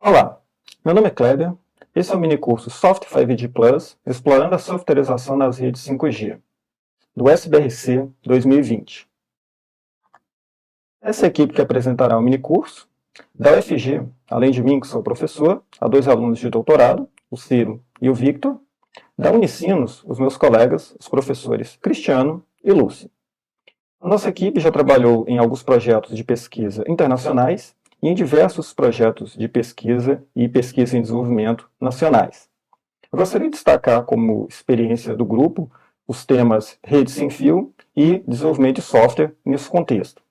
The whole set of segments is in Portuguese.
Olá, meu nome é Kleber. Esse é o minicurso Soft 5G Plus, explorando a softwareização nas redes 5G, do SBRC 2020. Essa equipe que apresentará o minicurso, da UFG, além de mim, que sou professor, há dois alunos de doutorado, o Ciro e o Victor. Da Unicinos, os meus colegas, os professores Cristiano e Lúcio. A nossa equipe já trabalhou em alguns projetos de pesquisa internacionais e em diversos projetos de pesquisa e pesquisa em desenvolvimento nacionais. Eu gostaria de destacar como experiência do grupo os temas rede sem fio e desenvolvimento de software nesse contexto.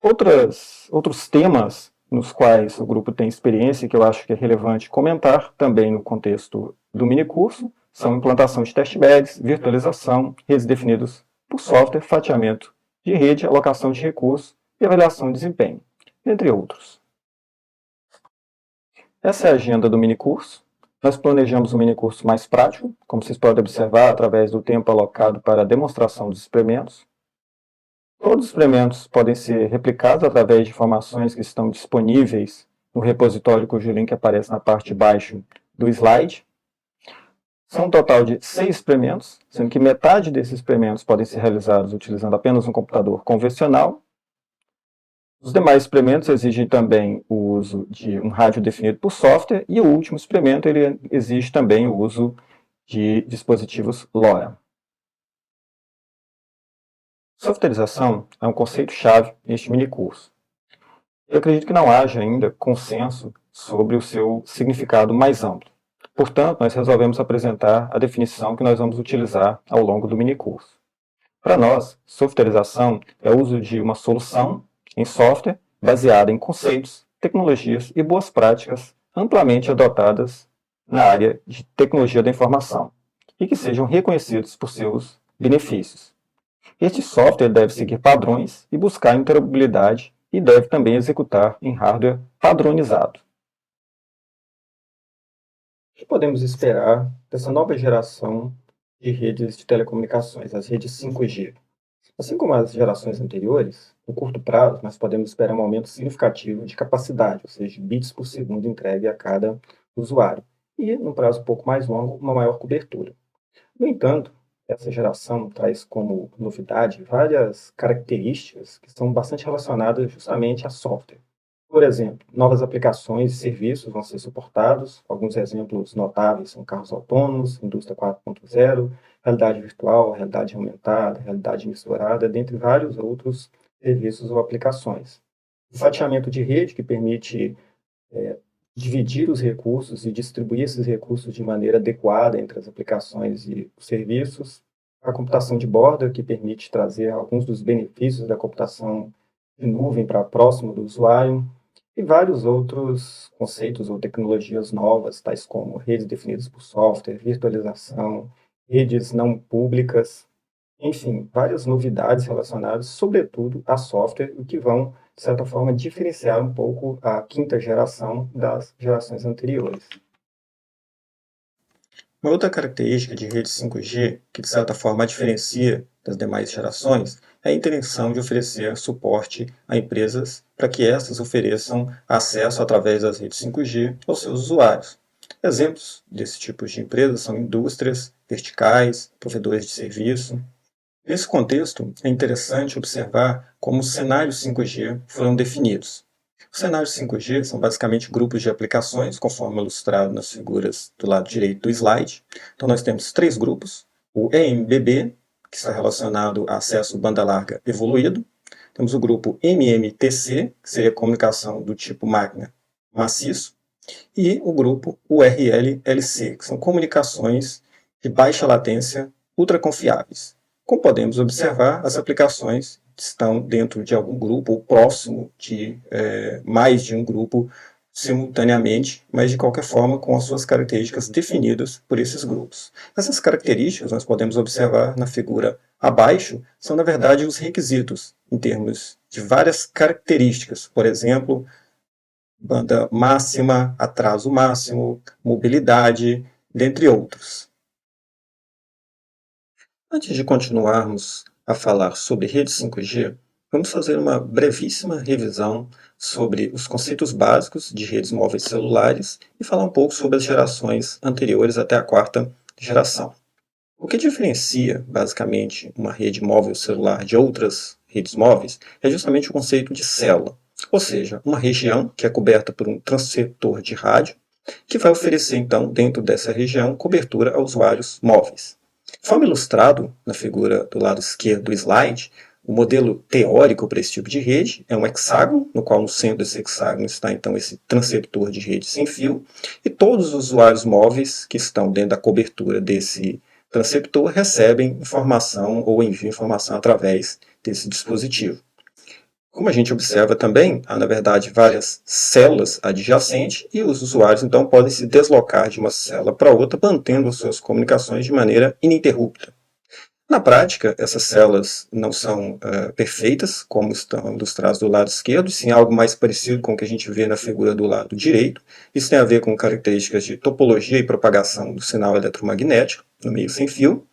Outros temas nos quais o grupo tem experiência e que eu acho que é relevante comentar também no contexto do minicurso são implantação de testbeds, virtualização, redes definidas por software, fatiamento de rede, alocação de recursos e avaliação de desempenho, entre outros. Essa é a agenda do minicurso. Nós planejamos um minicurso mais prático, como vocês podem observar através do tempo alocado para a demonstração dos experimentos. Todos os experimentos podem ser replicados através de informações que estão disponíveis no repositório cujo link aparece na parte de baixo do slide. São um total de 6 experimentos, sendo que metade desses experimentos podem ser realizados utilizando apenas um computador convencional. Os demais experimentos exigem também o uso de um rádio definido por software, e o último experimento ele exige também o uso de dispositivos LoRa. Softwareização é um conceito-chave neste minicurso. Eu acredito que não haja ainda consenso sobre o seu significado mais amplo. Portanto, nós resolvemos apresentar a definição que nós vamos utilizar ao longo do minicurso. Para nós, softwareização é o uso de uma solução em software baseada em conceitos, tecnologias e boas práticas amplamente adotadas na área de tecnologia da informação e que sejam reconhecidos por seus benefícios. Este software deve seguir padrões e buscar interoperabilidade e deve também executar em hardware padronizado. O que podemos esperar dessa nova geração de redes de telecomunicações, as redes 5G? Assim como as gerações anteriores, no curto prazo nós podemos esperar um aumento significativo de capacidade, ou seja, bits por segundo entregue a cada usuário, e, num prazo um pouco mais longo, uma maior cobertura. No entanto, essa geração traz como novidade várias características que são bastante relacionadas justamente a software. Por exemplo, novas aplicações e serviços vão ser suportados. Alguns exemplos notáveis são carros autônomos, indústria 4.0, realidade virtual, realidade aumentada, realidade misturada, dentre vários outros serviços ou aplicações. O fatiamento de rede, que permite dividir os recursos e distribuir esses recursos de maneira adequada entre as aplicações e os serviços. A computação de borda, que permite trazer alguns dos benefícios da computação de nuvem para próximo do usuário, e vários outros conceitos ou tecnologias novas, tais como redes definidas por software, virtualização, redes não públicas, enfim, várias novidades relacionadas, sobretudo, a software, o que vão, de certa forma, diferenciar um pouco a quinta geração das gerações anteriores. Uma outra característica de rede 5G, que de certa forma a diferencia das demais gerações, é a intenção de oferecer suporte a empresas para que estas ofereçam acesso através das redes 5G aos seus usuários. Exemplos desse tipo de empresas são indústrias, verticais, provedores de serviço. Nesse contexto, é interessante observar como os cenários 5G foram definidos. Os cenários 5G são basicamente grupos de aplicações, conforme ilustrado nas figuras do lado direito do slide. Então, nós temos 3 grupos. O EMBB, que está relacionado a acesso banda larga evoluído. Temos o grupo MMTC, que seria comunicação do tipo máquina maciço. E o grupo URL-LC, que são comunicações de baixa latência ultraconfiáveis. Como podemos observar, as aplicações estão dentro de algum grupo ou próximo de mais de um grupo simultaneamente, mas de qualquer forma com as suas características definidas por esses grupos. Essas características nós podemos observar na figura abaixo, são na verdade os requisitos em termos de várias características, por exemplo, banda máxima, atraso máximo, mobilidade, dentre outros. Antes de continuarmos a falar sobre rede 5G, vamos fazer uma brevíssima revisão sobre os conceitos básicos de redes móveis celulares e falar um pouco sobre as gerações anteriores até a quarta geração. O que diferencia, basicamente, uma rede móvel celular de outras redes móveis é justamente o conceito de célula, ou seja, uma região que é coberta por um transceptor de rádio, que vai oferecer, então, dentro dessa região, cobertura a usuários móveis. Conforme ilustrado na figura do lado esquerdo do slide, o modelo teórico para esse tipo de rede é um hexágono, no qual no centro desse hexágono está então esse transceptor de rede sem fio, e todos os usuários móveis que estão dentro da cobertura desse transceptor recebem informação ou enviam informação através desse dispositivo. Como a gente observa também, há na verdade várias células adjacentes e os usuários então podem se deslocar de uma célula para outra, mantendo as suas comunicações de maneira ininterrupta. Na prática, essas células não são perfeitas, como estão ilustradas do lado esquerdo, sim algo mais parecido com o que a gente vê na figura do lado direito. Isso tem a ver com características de topologia e propagação do sinal eletromagnético no meio sem fio.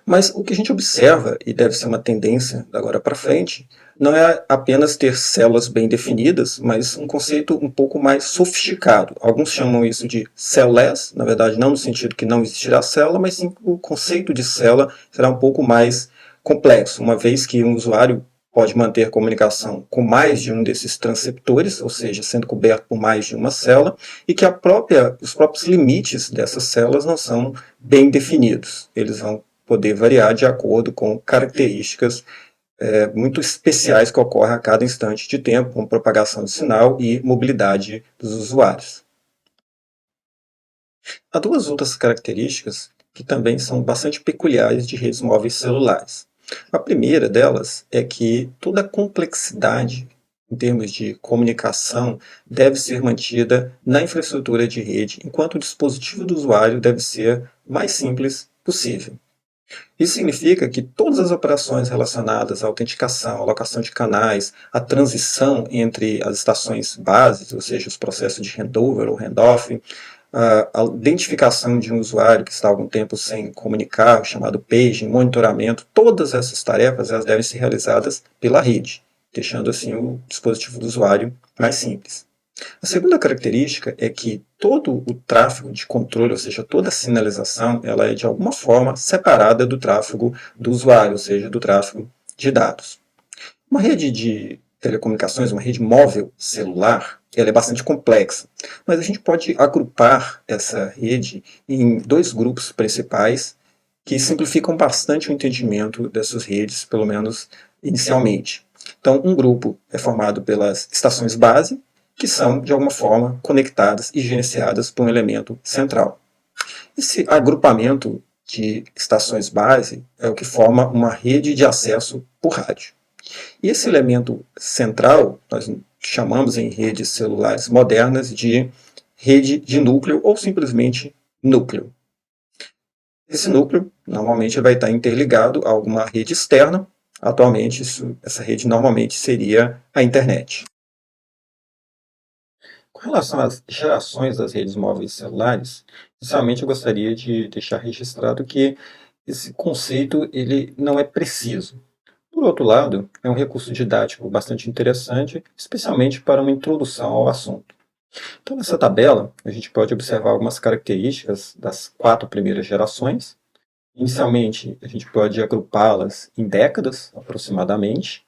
Mas o que a gente observa, e deve ser uma tendência da agora para frente, não é apenas ter células bem definidas, mas um conceito um pouco mais sofisticado. Alguns chamam isso de cell-less, na verdade não no sentido que não existirá célula, mas sim o conceito de célula será um pouco mais complexo, uma vez que um usuário pode manter comunicação com mais de um desses transceptores, ou seja, sendo coberto por mais de uma célula, e que os próprios limites dessas células não são bem definidos. Eles vão poder variar de acordo com características muito especiais que ocorrem a cada instante de tempo, como propagação de sinal e mobilidade dos usuários. Há duas outras características que também são bastante peculiares de redes móveis celulares. A primeira delas é que toda a complexidade em termos de comunicação deve ser mantida na infraestrutura de rede, enquanto o dispositivo do usuário deve ser o mais simples possível. Isso significa que todas as operações relacionadas à autenticação, alocação de canais, a transição entre as estações bases, ou seja, os processos de handover ou handoff, a identificação de um usuário que está há algum tempo sem comunicar, chamado paging, monitoramento, todas essas tarefas elas devem ser realizadas pela rede, deixando assim o dispositivo do usuário mais simples. A segunda característica é que todo o tráfego de controle, ou seja, toda a sinalização, ela é de alguma forma separada do tráfego do usuário, ou seja, do tráfego de dados. Uma rede de telecomunicações, uma rede móvel celular, ela é bastante complexa, mas a gente pode agrupar essa rede em dois grupos principais que simplificam bastante o entendimento dessas redes, pelo menos inicialmente. Então, um grupo é formado pelas estações base, que são, de alguma forma, conectadas e gerenciadas por um elemento central. Esse agrupamento de estações base é o que forma uma rede de acesso por rádio. E esse elemento central, nós chamamos em redes celulares modernas de rede de núcleo ou simplesmente núcleo. Esse núcleo, normalmente, vai estar interligado a alguma rede externa. Atualmente, essa rede normalmente seria a internet. Com relação às gerações das redes móveis celulares, inicialmente eu gostaria de deixar registrado que esse conceito ele não é preciso. Por outro lado, é um recurso didático bastante interessante, especialmente para uma introdução ao assunto. Então, nessa tabela, a gente pode observar algumas características das 4 primeiras gerações. Inicialmente, a gente pode agrupá-las em décadas, aproximadamente.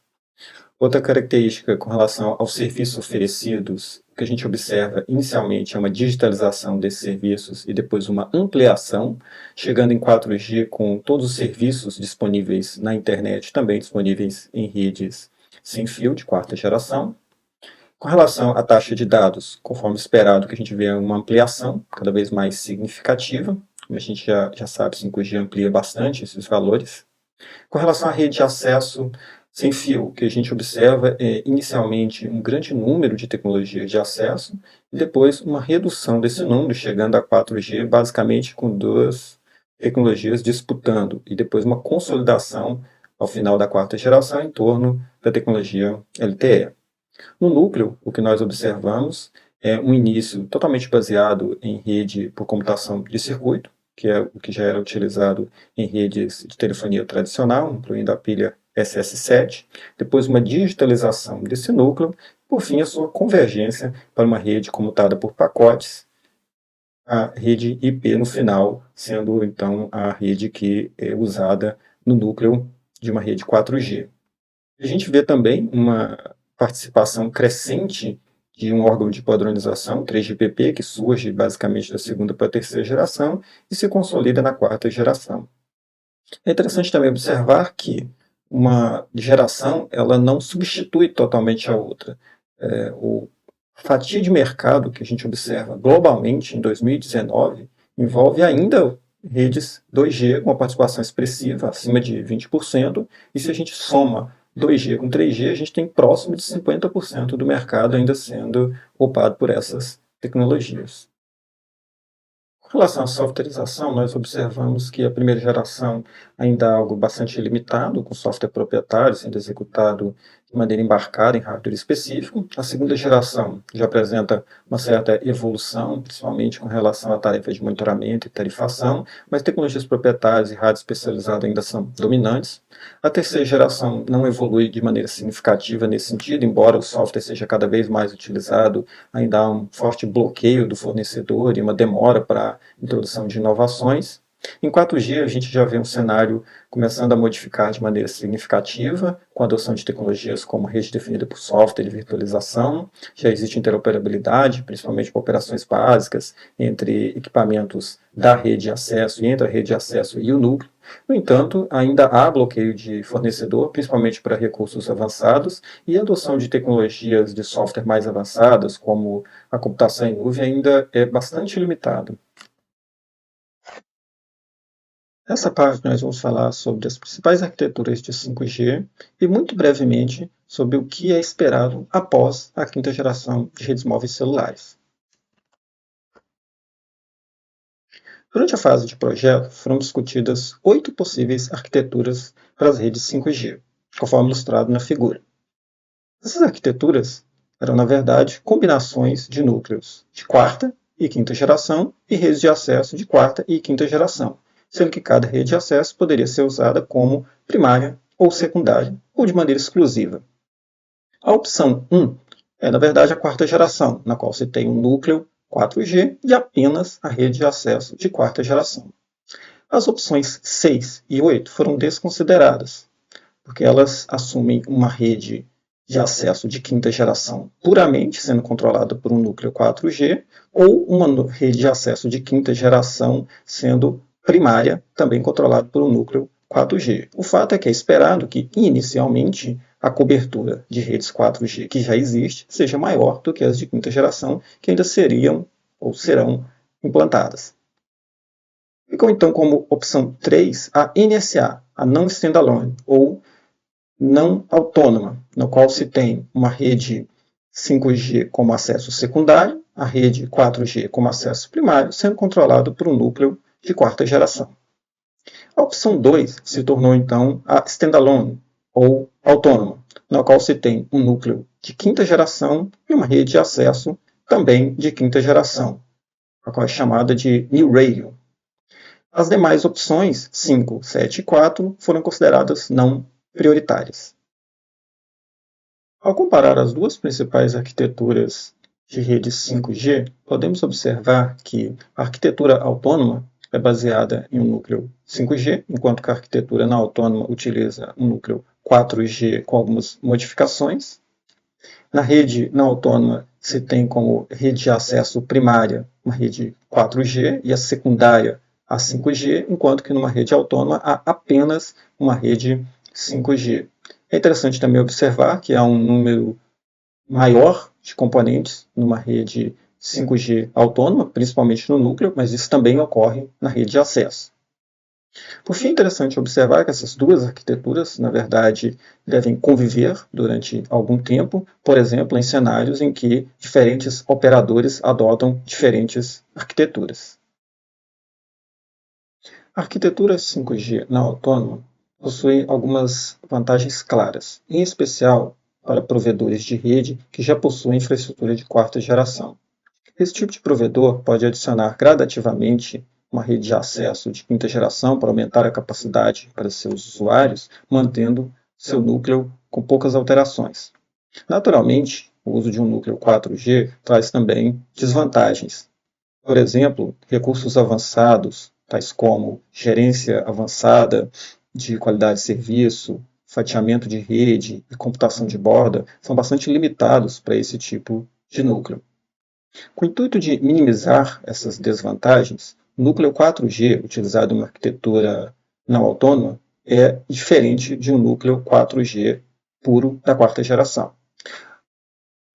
Outra característica com relação aos serviços oferecidos, o que a gente observa inicialmente é uma digitalização desses serviços e depois uma ampliação, chegando em 4G com todos os serviços disponíveis na internet, também disponíveis em redes sem fio de quarta geração. Com relação à taxa de dados, conforme esperado, que a gente vê uma ampliação cada vez mais significativa. Como a gente já sabe, 5G amplia bastante esses valores. Com relação à rede de acesso sem fio, o que a gente observa é, inicialmente, um grande número de tecnologias de acesso e depois uma redução desse número, chegando a 4G, basicamente com duas tecnologias disputando, e depois uma consolidação ao final da quarta geração em torno da tecnologia LTE. No núcleo, o que nós observamos é um início totalmente baseado em rede por computação de circuito, que é o que já era utilizado em redes de telefonia tradicional, incluindo a pilha SS7, depois uma digitalização desse núcleo Por fim, a sua convergência para uma rede comutada por pacotes, a rede IP no final, sendo então a rede que é usada no núcleo de uma rede 4G. A gente vê também uma participação crescente de um órgão de padronização, 3GPP, que surge basicamente da segunda para a terceira geração e se consolida na quarta geração. É interessante também observar que uma geração ela não substitui totalmente a outra. O fatia de mercado que a gente observa globalmente em 2019 envolve ainda redes 2G com uma participação expressiva, acima de 20%, e se a gente soma 2G com 3G, a gente tem próximo de 50% do mercado ainda sendo ocupado por essas tecnologias. Com relação à softwareização, nós observamos que a primeira geração ainda é algo bastante limitado, com software proprietário sendo executado de maneira embarcada em hardware específico. A segunda geração já apresenta uma certa evolução, principalmente com relação a tarefas de monitoramento e tarifação, mas tecnologias proprietárias e rádio especializado ainda são dominantes. A terceira geração não evolui de maneira significativa nesse sentido, embora o software seja cada vez mais utilizado, ainda há um forte bloqueio do fornecedor e uma demora para a introdução de inovações. Em 4G, a gente já vê um cenário começando a modificar de maneira significativa, com a adoção de tecnologias como rede definida por software e virtualização. Já existe interoperabilidade, principalmente para operações básicas, entre equipamentos da rede de acesso e entre a rede de acesso e o núcleo. No entanto, ainda há bloqueio de fornecedor, principalmente para recursos avançados, e a adoção de tecnologias de software mais avançadas, como a computação em nuvem, ainda é bastante limitada. Nessa parte, nós vamos falar sobre as principais arquiteturas de 5G e, muito brevemente, sobre o que é esperado após a quinta geração de redes móveis celulares. Durante a fase de projeto, foram discutidas 8 possíveis arquiteturas para as redes 5G, conforme ilustrado na figura. Essas arquiteturas eram, na verdade, combinações de núcleos de quarta e quinta geração e redes de acesso de quarta e quinta geração, sendo que cada rede de acesso poderia ser usada como primária ou secundária, ou de maneira exclusiva. A opção 1 é, na verdade, a quarta geração, na qual se tem um núcleo 4G e apenas a rede de acesso de quarta geração. As opções 6 e 8 foram desconsideradas, porque elas assumem uma rede de acesso de quinta geração puramente sendo controlada por um núcleo 4G, ou uma rede de acesso de quinta geração sendo primária, também controlado por um núcleo 4G. O fato é que é esperado que, inicialmente, a cobertura de redes 4G que já existe seja maior do que as de quinta geração, que ainda seriam ou serão implantadas. Ficou então como opção 3 a NSA, a não standalone, ou não autônoma, no qual se tem uma rede 5G como acesso secundário, a rede 4G como acesso primário, sendo controlado por um núcleo de quarta geração. A opção 2 se tornou então a standalone, ou autônoma, na qual se tem um núcleo de quinta geração e uma rede de acesso também de quinta geração, a qual é chamada de New Radio. As demais opções, 5, 7 e 4, foram consideradas não prioritárias. Ao comparar as duas principais arquiteturas de rede 5G, podemos observar que a arquitetura autônoma é baseada em um núcleo 5G, enquanto que a arquitetura não autônoma utiliza um núcleo 4G com algumas modificações. Na rede não autônoma se tem como rede de acesso primária uma rede 4G e a secundária a 5G, enquanto que numa rede autônoma há apenas uma rede 5G. É interessante também observar que há um número maior de componentes numa rede 5G autônoma, principalmente no núcleo, mas isso também ocorre na rede de acesso. Por fim, é interessante observar que essas duas arquiteturas, na verdade, devem conviver durante algum tempo, por exemplo, em cenários em que diferentes operadores adotam diferentes arquiteturas. A arquitetura 5G não autônoma possui algumas vantagens claras, em especial para provedores de rede que já possuem infraestrutura de quarta geração. Esse tipo de provedor pode adicionar gradativamente uma rede de acesso de quinta geração para aumentar a capacidade para seus usuários, mantendo seu núcleo com poucas alterações. Naturalmente, o uso de um núcleo 4G traz também desvantagens. Por exemplo, recursos avançados, tais como gerência avançada de qualidade de serviço, fatiamento de rede e computação de borda, são bastante limitados para esse tipo de núcleo. Com o intuito de minimizar essas desvantagens, o núcleo 4G, utilizado em uma arquitetura não autônoma, é diferente de um núcleo 4G puro da quarta geração.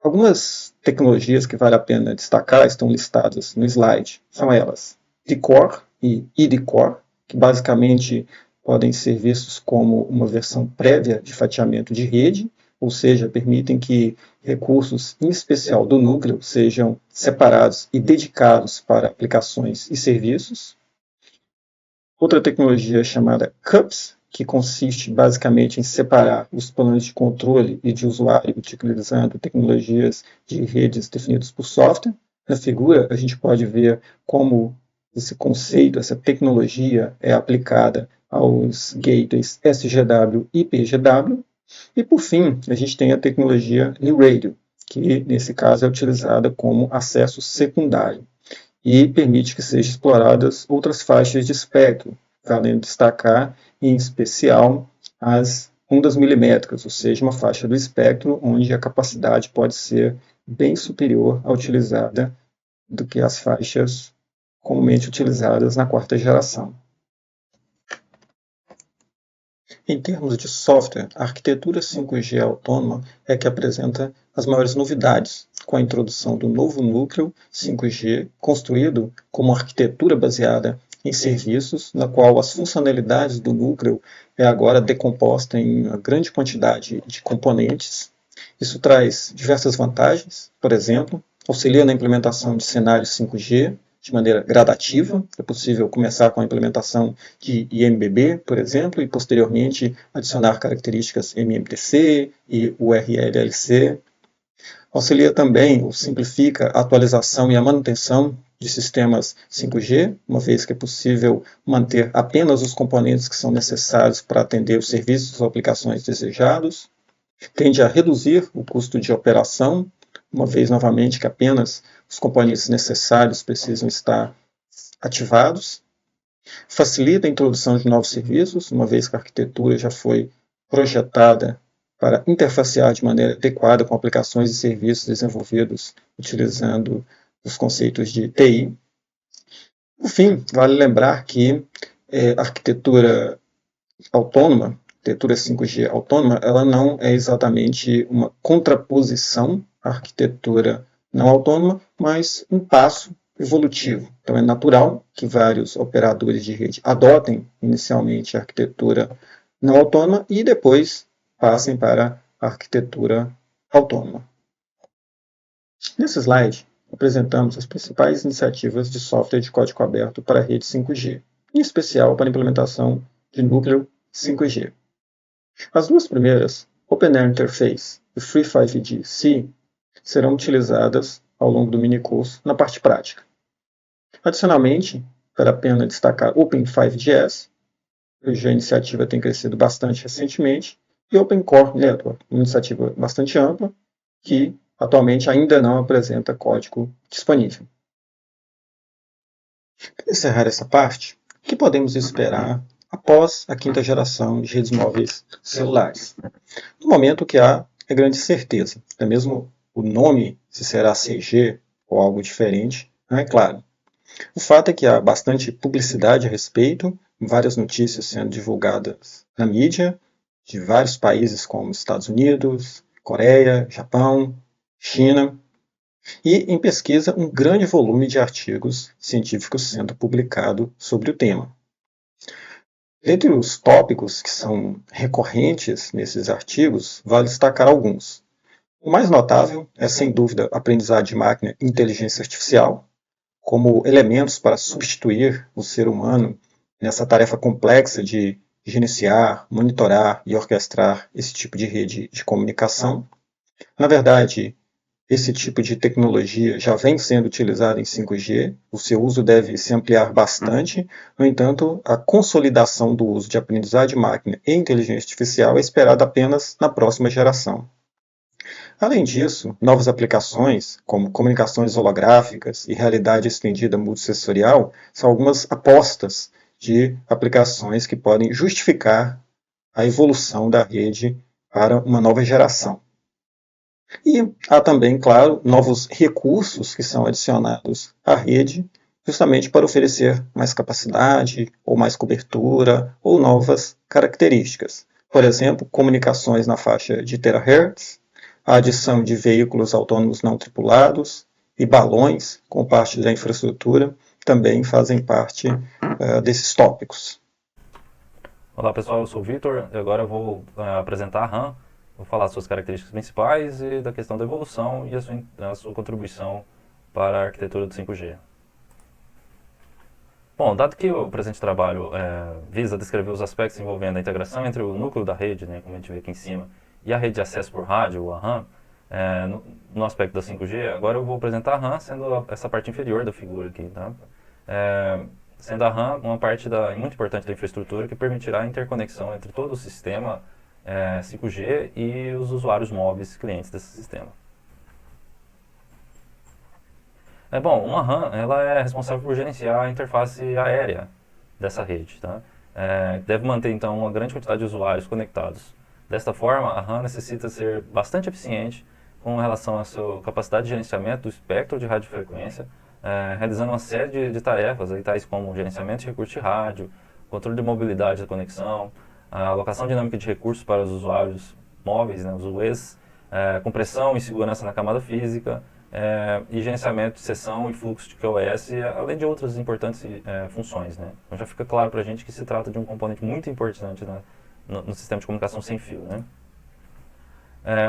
Algumas tecnologias que vale a pena destacar estão listadas no slide. São elas D-Core e ID-Core, que basicamente podem ser vistos como uma versão prévia de fatiamento de rede, ou seja, permitem que recursos, em especial do núcleo, sejam separados e dedicados para aplicações e serviços. Outra tecnologia chamada CUPS, que consiste basicamente em separar os planos de controle e de usuário utilizando tecnologias de redes definidas por software. Na figura, a gente pode ver como esse conceito, essa tecnologia é aplicada aos gateways SGW e PGW. E, por fim, a gente tem a tecnologia New Radio, que, nesse caso, é utilizada como acesso secundário e permite que sejam exploradas outras faixas de espectro, valendo destacar, em especial, as ondas milimétricas, ou seja, uma faixa do espectro onde a capacidade pode ser bem superior à utilizada do que as faixas comumente utilizadas na quarta geração. Em termos de software, a arquitetura 5G autônoma é que apresenta as maiores novidades, com a introdução do novo núcleo 5G, construído como arquitetura baseada em serviços, na qual as funcionalidades do núcleo é agora decomposta em uma grande quantidade de componentes. Isso traz diversas vantagens, por exemplo, auxilia na implementação de cenários 5G, de maneira gradativa. É possível começar com a implementação de IMBB, por exemplo, e posteriormente adicionar características MMTC e URLLC. Auxilia também ou simplifica a atualização e a manutenção de sistemas 5G, uma vez que é possível manter apenas os componentes que são necessários para atender os serviços ou aplicações desejados. Tende a reduzir o custo de operação, uma vez novamente que apenas os componentes necessários precisam estar ativados. Facilita a introdução de novos serviços, uma vez que a arquitetura já foi projetada para interfacear de maneira adequada com aplicações e serviços desenvolvidos utilizando os conceitos de TI. Por fim, vale lembrar que a arquitetura autônoma, arquitetura 5G autônoma, ela não é exatamente uma contraposição à arquitetura não autônoma, mas um passo evolutivo. Então é natural que vários operadores de rede adotem inicialmente a arquitetura não autônoma e depois passem para a arquitetura autônoma. Nesse slide, apresentamos as principais iniciativas de software de código aberto para a rede 5G, em especial para a implementação de núcleo 5G. As duas primeiras, OpenAir Interface e Free5G-C, serão utilizadas ao longo do minicurso na parte prática. Adicionalmente, vale a pena destacar Open5GS, cuja iniciativa tem crescido bastante recentemente, e OpenCore Network, uma iniciativa bastante ampla, que atualmente ainda não apresenta código disponível. Para encerrar essa parte, o que podemos esperar após a quinta geração de redes móveis celulares? No momento, o que há é grande certeza, até mesmo o nome, se será CG ou algo diferente, não é claro. O fato é que há bastante publicidade a respeito, várias notícias sendo divulgadas na mídia, de vários países como Estados Unidos, Coreia, Japão, China, e em pesquisa um grande volume de artigos científicos sendo publicado sobre o tema. Dentre os tópicos que são recorrentes nesses artigos, vale destacar alguns. O mais notável é, sem dúvida, a aprendizagem de máquina e inteligência artificial, como elementos para substituir o ser humano nessa tarefa complexa de gerenciar, monitorar e orquestrar esse tipo de rede de comunicação. Na verdade, esse tipo de tecnologia já vem sendo utilizado em 5G, o seu uso deve se ampliar bastante, no entanto, a consolidação do uso de aprendizagem de máquina e inteligência artificial é esperada apenas na próxima geração. Além disso, novas aplicações, como comunicações holográficas e realidade estendida multissensorial, são algumas apostas de aplicações que podem justificar a evolução da rede para uma nova geração. E há também, claro, novos recursos que são adicionados à rede, justamente para oferecer mais capacidade, ou mais cobertura, ou novas características. Por exemplo, comunicações na faixa de terahertz, a adição de veículos autônomos não tripulados e balões como parte da infraestrutura também fazem parte desses tópicos. Olá pessoal, eu sou o Vitor e agora eu vou apresentar a RAM, vou falar suas características principais e da questão da evolução e a sua contribuição para a arquitetura do 5G. Bom, dado que o presente trabalho visa descrever os aspectos envolvendo a integração entre o núcleo da rede, né, como a gente vê aqui em cima, e a rede de acesso por rádio, a RAM, no aspecto da 5G, agora eu vou apresentar a RAM sendo essa parte inferior da figura aqui, tá? Sendo a RAM uma parte muito importante da infraestrutura que permitirá a interconexão entre todo o sistema 5G e os usuários móveis clientes desse sistema. Bom, uma RAM ela é responsável por gerenciar a interface aérea dessa rede, tá? Deve manter então uma grande quantidade de usuários conectados. Desta forma, a RAM necessita ser bastante eficiente com relação à sua capacidade de gerenciamento do espectro de radiofrequência, realizando uma série de tarefas, aí, tais como gerenciamento de recursos de rádio, controle de mobilidade da conexão, a alocação dinâmica de recursos para os usuários móveis, né, os UEs, compressão e segurança na camada física, e gerenciamento de sessão e fluxo de QoS, além de outras importantes funções, né? Então já fica claro para a gente que se trata de um componente muito importante, né, no sistema de comunicação sem fio, né?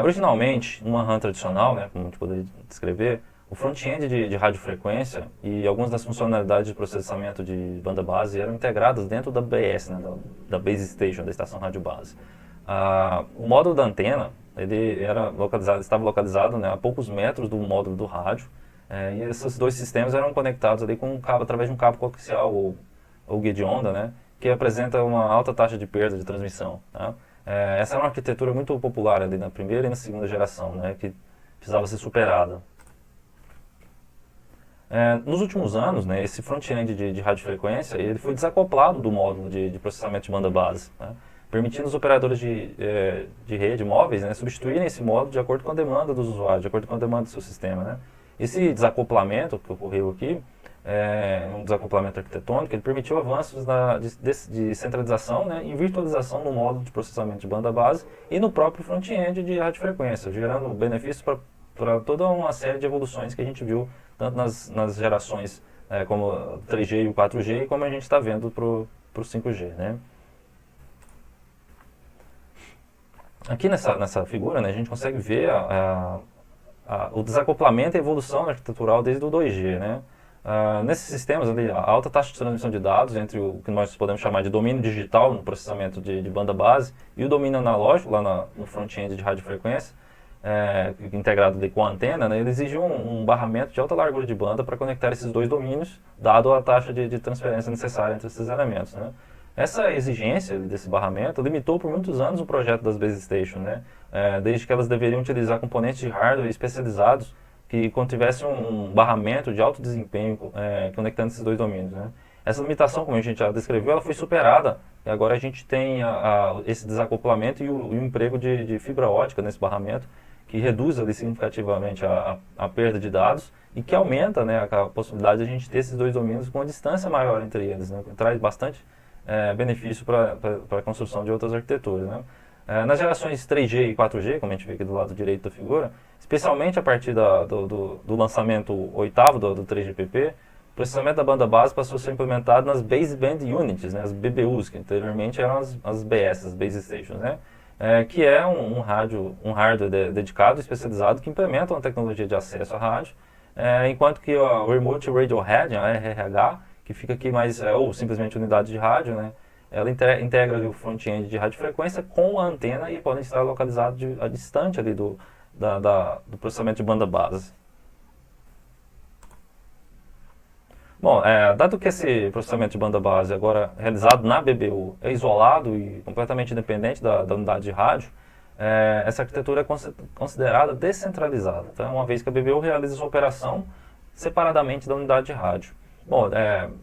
Originalmente, numa RAM tradicional, né, como a gente poderia descrever, o front-end de radiofrequência e algumas das funcionalidades de processamento de banda base eram integradas dentro da BS, né, da Base Station, da estação rádio base. O módulo da antena ele estava localizado, né, a poucos metros do módulo do rádio, e esses dois sistemas eram conectados ali com um cabo, através de um cabo coaxial ou guia de onda, né, que apresenta uma alta taxa de perda de transmissão. Tá? Essa era uma arquitetura muito popular ali na primeira e na segunda geração, né, que precisava ser superada. Nos últimos anos, né, esse front-end de radiofrequência ele foi desacoplado do módulo de processamento de banda base, né, permitindo os operadores de rede móveis, né, substituírem esse módulo de acordo com a demanda dos usuários, de acordo com a demanda do seu sistema. Né. Esse desacoplamento que ocorreu aqui, um desacoplamento arquitetônico, ele permitiu avanços de centralização, né, e virtualização no módulo de processamento de banda base e no próprio front-end de radiofrequência, gerando benefícios para toda uma série de evoluções que a gente viu tanto nas gerações como o 3G e o 4G, como a gente está vendo para o 5G. Né? Aqui nessa figura, né, a gente consegue ver o desacoplamento e a evolução arquitetural desde o 2G. Né? Nesses sistemas, ali, a alta taxa de transmissão de dados entre o que nós podemos chamar de domínio digital no processamento de banda base e o domínio analógico lá no front-end de radiofrequência, integrado com a antena, né, ele exige um barramento de alta largura de banda para conectar esses dois domínios, dado a taxa de transferência necessária entre esses elementos. Né. Essa exigência desse barramento limitou por muitos anos o projeto das base stations, né, desde que elas deveriam utilizar componentes de hardware especializados que contivessem um barramento de alto desempenho conectando esses dois domínios. Né. Essa limitação, como a gente já descreveu, ela foi superada e agora a gente tem esse desacoplamento e o emprego de fibra ótica nesse barramento, que reduz ali significativamente a perda de dados e que aumenta, né, a possibilidade de a gente ter esses dois domínios com uma distância maior entre eles, né, que traz bastante benefício para a construção de outras arquiteturas. Né. Nas gerações 3G e 4G, como a gente vê aqui do lado direito da figura, especialmente a partir do lançamento oitavo do 3GPP, o processamento da banda base passou a ser implementado nas Baseband Units, né, as BBUs, que anteriormente eram as BS, as Base Stations, né, que é um hardware dedicado, especializado, que implementa uma tecnologia de acesso à rádio, enquanto que o Remote Radio Head, a RRH, que fica aqui mais, ou simplesmente unidade de rádio, né, ela integra ali o front-end de radiofrequência com a antena e podem estar localizados distante ali do processamento de banda base. Bom, dado que esse processamento de banda base agora realizado na BBU é isolado e completamente independente da unidade de rádio, essa arquitetura é considerada descentralizada, tá? Uma vez que a BBU realiza sua operação separadamente da unidade de rádio. Bom,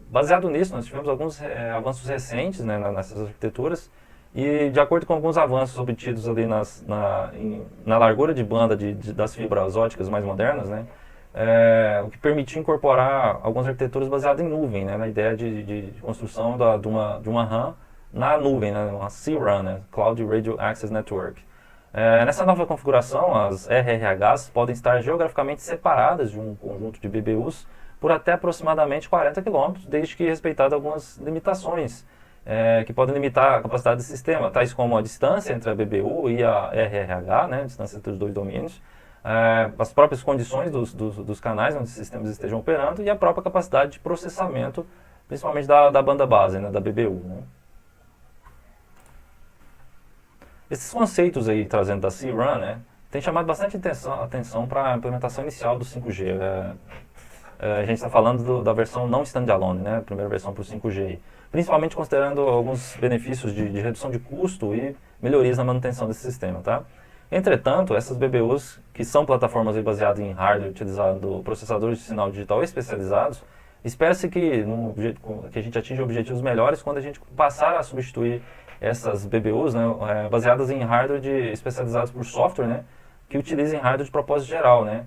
baseado nisso, nós tivemos alguns avanços recentes, né, nessas arquiteturas, e de acordo com alguns avanços obtidos ali na largura de banda das fibras óticas mais modernas, né, o que permitiu incorporar algumas arquiteturas baseadas em nuvem, né, na ideia de construção de uma RAM na nuvem, né, uma C-RAN, né, Cloud Radio Access Network. Nessa nova configuração, as RRHs podem estar geograficamente separadas de um conjunto de BBUs por até aproximadamente 40 km, desde que respeitadas algumas limitações que podem limitar a capacidade do sistema, tais como a distância entre a BBU e a RRH, né, a distância entre os dois domínios, as próprias condições dos canais onde os sistemas estejam operando e a própria capacidade de processamento, principalmente da banda base, né, da BBU. Né. Esses conceitos aí, trazendo da C-RAN, né, tem chamado bastante atenção para a implementação inicial do 5G. A gente está falando da versão não standalone, né, a primeira versão para o 5G, principalmente considerando alguns benefícios de redução de custo e melhorias na manutenção desse sistema. Tá? Entretanto, essas BBUs, que são plataformas baseadas em hardware utilizando processadores de sinal digital especializados, espera-se que a gente atinja objetivos melhores quando a gente passar a substituir essas BBUs, né, baseadas em hardware especializados por software, né, que utilizem hardware de propósito geral, né,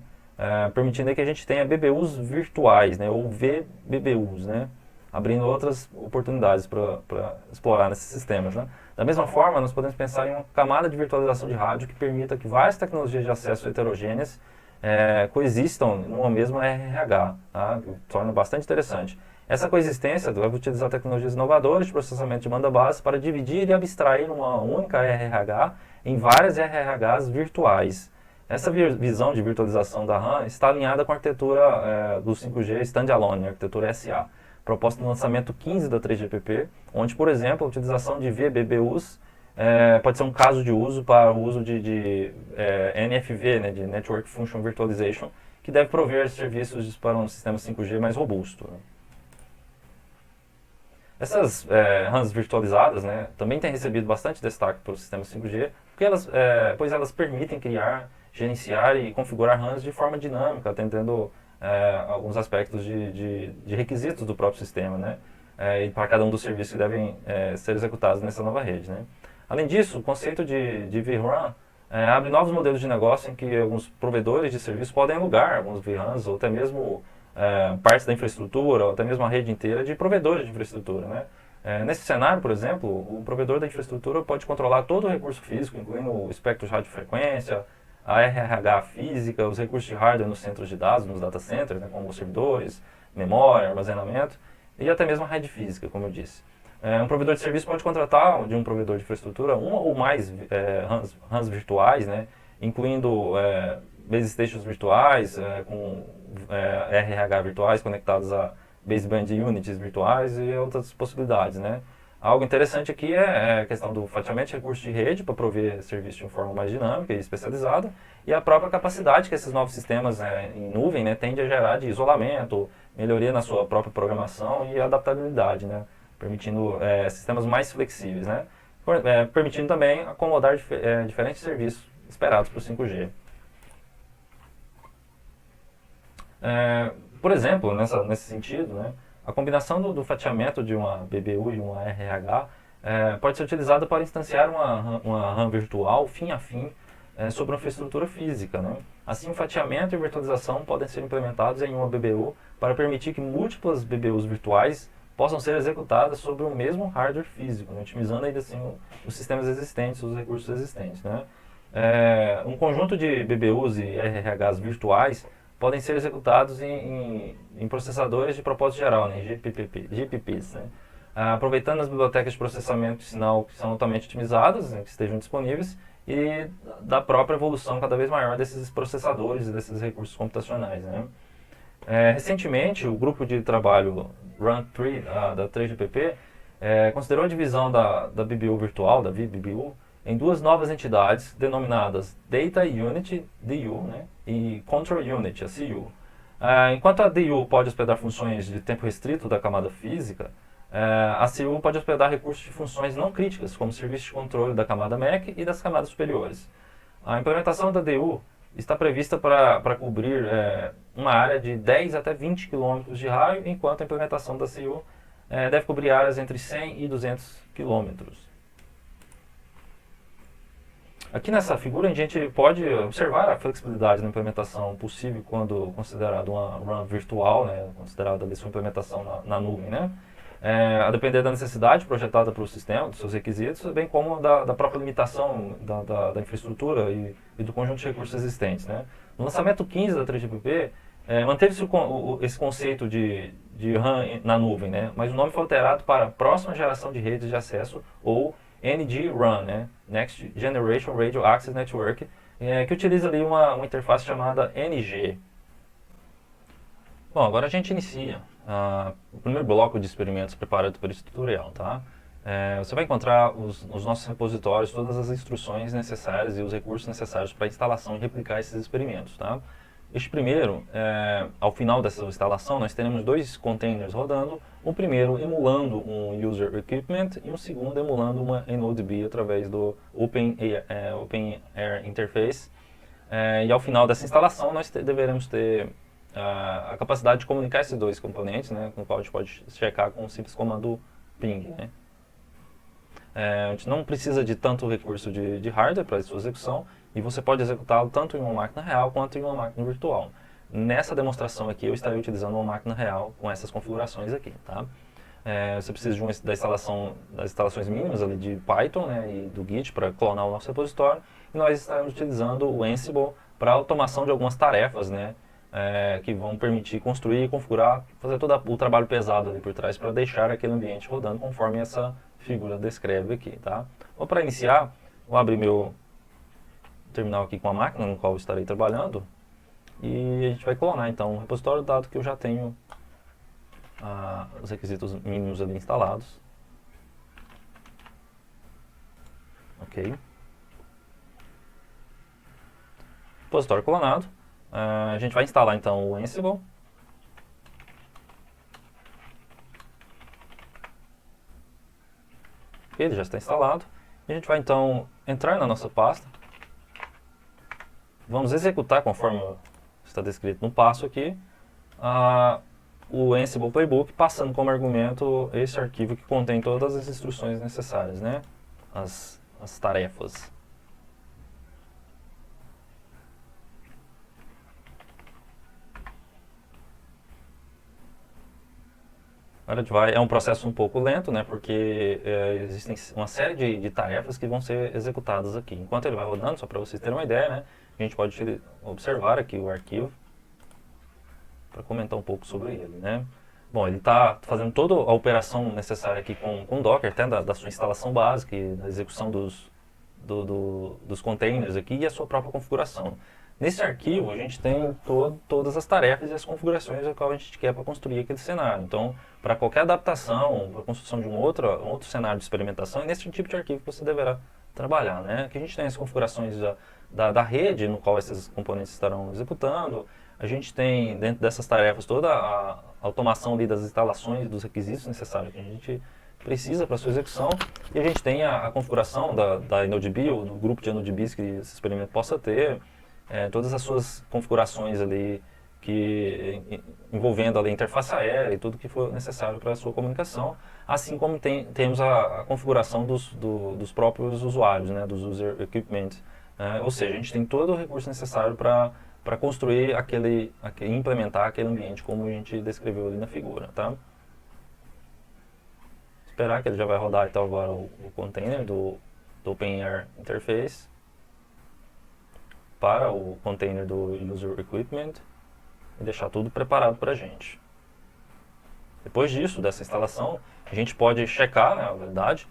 permitindo que a gente tenha BBUs virtuais, né, ou VBBUs, né, abrindo outras oportunidades para explorar nesses sistemas. Né. Da mesma forma, nós podemos pensar em uma camada de virtualização de rádio que permita que várias tecnologias de acesso heterogêneas coexistam numa mesma RRH, tá, que torna bastante interessante. Essa coexistência deve utilizar tecnologias inovadoras de processamento de banda base para dividir e abstrair uma única RRH em várias RRHs virtuais. Essa visão de virtualização da RAM está alinhada com a arquitetura do 5G Standalone, a arquitetura SA, proposta no lançamento 15 da 3GPP, onde, por exemplo, a utilização de VBBUs pode ser um caso de uso para o uso de NFV, né, de Network Function Virtualization, que deve prover serviços para um sistema 5G mais robusto. Né. Essas RANs virtualizadas, né, também têm recebido bastante destaque para o sistema 5G, pois elas permitem criar, gerenciar e configurar RANs de forma dinâmica, atendendo alguns aspectos de requisitos do próprio sistema, né, e para cada um dos serviços que devem ser executados nessa nova rede. Né. Além disso, o conceito de vRAN abre novos modelos de negócio em que alguns provedores de serviço podem alugar alguns vRANs ou até mesmo partes da infraestrutura, ou até mesmo a rede inteira de provedores de infraestrutura. Né? Nesse cenário, por exemplo, o provedor da infraestrutura pode controlar todo o recurso físico, incluindo o espectro de radiofrequência, a RRH física, os recursos de hardware nos centros de dados, nos data centers, né, como os servidores, memória, armazenamento, e até mesmo a rede física, como eu disse. Um provedor de serviço pode contratar de um provedor de infraestrutura uma ou mais RANs virtuais, né, incluindo base stations virtuais, com RRH virtuais conectados a baseband units virtuais e outras possibilidades. Né. Algo interessante aqui é a questão do fatiamento de recursos de rede para prover serviço de forma mais dinâmica e especializada, e a própria capacidade que esses novos sistemas em nuvem, né, tendem a gerar de isolamento, melhoria na sua própria programação e adaptabilidade, né, permitindo sistemas mais flexíveis, né, permitindo também acomodar diferentes serviços esperados para o 5G. Por exemplo, nesse sentido, né, a combinação do fatiamento de uma BBU e uma RRH pode ser utilizada para instanciar uma RAM virtual fim a fim sobre uma infraestrutura física. Né? Assim, o fatiamento e a virtualização podem ser implementados em uma BBU para permitir que múltiplas BBUs virtuais possam ser executadas sobre o mesmo hardware físico, né? Otimizando ainda assim os sistemas existentes, os recursos existentes. Né? Um conjunto de BBUs e RRHs virtuais podem ser executados em processadores de propósito geral, né, GPPs, né, aproveitando as bibliotecas de processamento de sinal que são altamente otimizadas, né, que estejam disponíveis, e da própria evolução cada vez maior desses processadores e desses recursos computacionais. Né. Recentemente, o grupo de trabalho Run3 da 3GPP considerou a divisão da BBU virtual, da VBBU, em duas novas entidades denominadas Data Unit, DU, né, e Control Unit, a CU. Enquanto a DU pode hospedar funções de tempo restrito da camada física, A CU pode hospedar recursos de funções não críticas, como serviços de controle da camada MAC e das camadas superiores. A implementação da DU está prevista para cobrir uma área de 10 até 20 km de raio, enquanto a implementação da CU deve cobrir áreas entre 100 e 200 km. Aqui nessa figura a gente pode observar a flexibilidade na implementação possível quando considerado uma run virtual, né, considerada a sua implementação na nuvem, né? A depender da necessidade projetada para o sistema, dos seus requisitos, bem como da própria limitação da infraestrutura e do conjunto de recursos existentes, né? No lançamento 15 da 3GPP, manteve-se esse conceito de run na nuvem, né? Mas o nome foi alterado para Próxima Geração de Redes de Acesso, ou NG-RUN, né? Next Generation Radio Access Network, que utiliza ali uma interface chamada NG. Bom, agora a gente inicia o primeiro bloco de experimentos preparado para esse tutorial, tá? Você vai encontrar os nossos repositórios, todas as instruções necessárias e os recursos necessários para a instalação e replicar esses experimentos, tá? Este primeiro, ao final dessa instalação, nós teremos dois containers rodando, o primeiro emulando um User Equipment e o segundo emulando uma InnoDB através do OpenAir Interface. E ao final dessa instalação, nós deveremos ter a capacidade de comunicar esses dois componentes, né, com o qual a gente pode checar com um simples comando ping, né. A gente não precisa de tanto recurso de hardware para a sua execução, e você pode executá-lo tanto em uma máquina real quanto em uma máquina virtual. Nessa demonstração aqui eu estarei utilizando uma máquina real com essas configurações aqui, tá? Você precisa das instalações mínimas ali de Python, né, e do Git para clonar o nosso repositório, e nós estaremos utilizando o Ansible para automação de algumas tarefas, né, que vão permitir construir e configurar, fazer todo o trabalho pesado ali por trás para deixar aquele ambiente rodando conforme essa figura descreve aqui, tá? Então, para iniciar, vou abrir meu terminal aqui com a máquina no qual eu estarei trabalhando e a gente vai clonar então o repositório, dado que eu já tenho os requisitos mínimos ali instalados. Ok. Repositório clonado. A gente vai instalar então o Ansible. Ele já está instalado. E a gente vai então entrar na nossa pasta. Vamos executar conforme está descrito no passo aqui o Ansible Playbook, passando como argumento esse arquivo que contém todas as instruções necessárias, né? As tarefas. É um processo um pouco lento, né, porque existem uma série de tarefas que vão ser executadas aqui. Enquanto ele vai rodando, só para vocês terem uma ideia, né, a gente pode observar aqui o arquivo para comentar um pouco sobre ele, né. Bom, ele está fazendo toda a operação necessária aqui com Docker, até da sua instalação básica e da execução dos containers aqui e a sua própria configuração. Nesse arquivo a gente tem todas as tarefas e as configurações a qual a gente quer para construir aquele cenário. Então, para qualquer adaptação, para a construção de um outro cenário de experimentação, é nesse tipo de arquivo que você deverá trabalhar, né? Aqui a gente tem as configurações da rede no qual esses componentes estarão executando. A gente tem dentro dessas tarefas toda a automação ali das instalações, dos requisitos necessários que a gente precisa para a sua execução, e a gente tem a configuração da InnoDB, ou do grupo de InnoDBs que esse experimento possa ter, todas as suas configurações ali envolvendo a interface aérea e tudo que for necessário para a sua comunicação, assim como temos a configuração dos próprios usuários, né, dos User Equipment, ou seja, a gente tem todo o recurso necessário para construir implementar aquele ambiente como a gente descreveu ali na figura, tá? Esperar que ele já vai rodar então agora o container do OpenAir Interface para o container do User Equipment e deixar tudo preparado para a gente. Depois disso, dessa instalação, a gente pode checar, né, na verdade,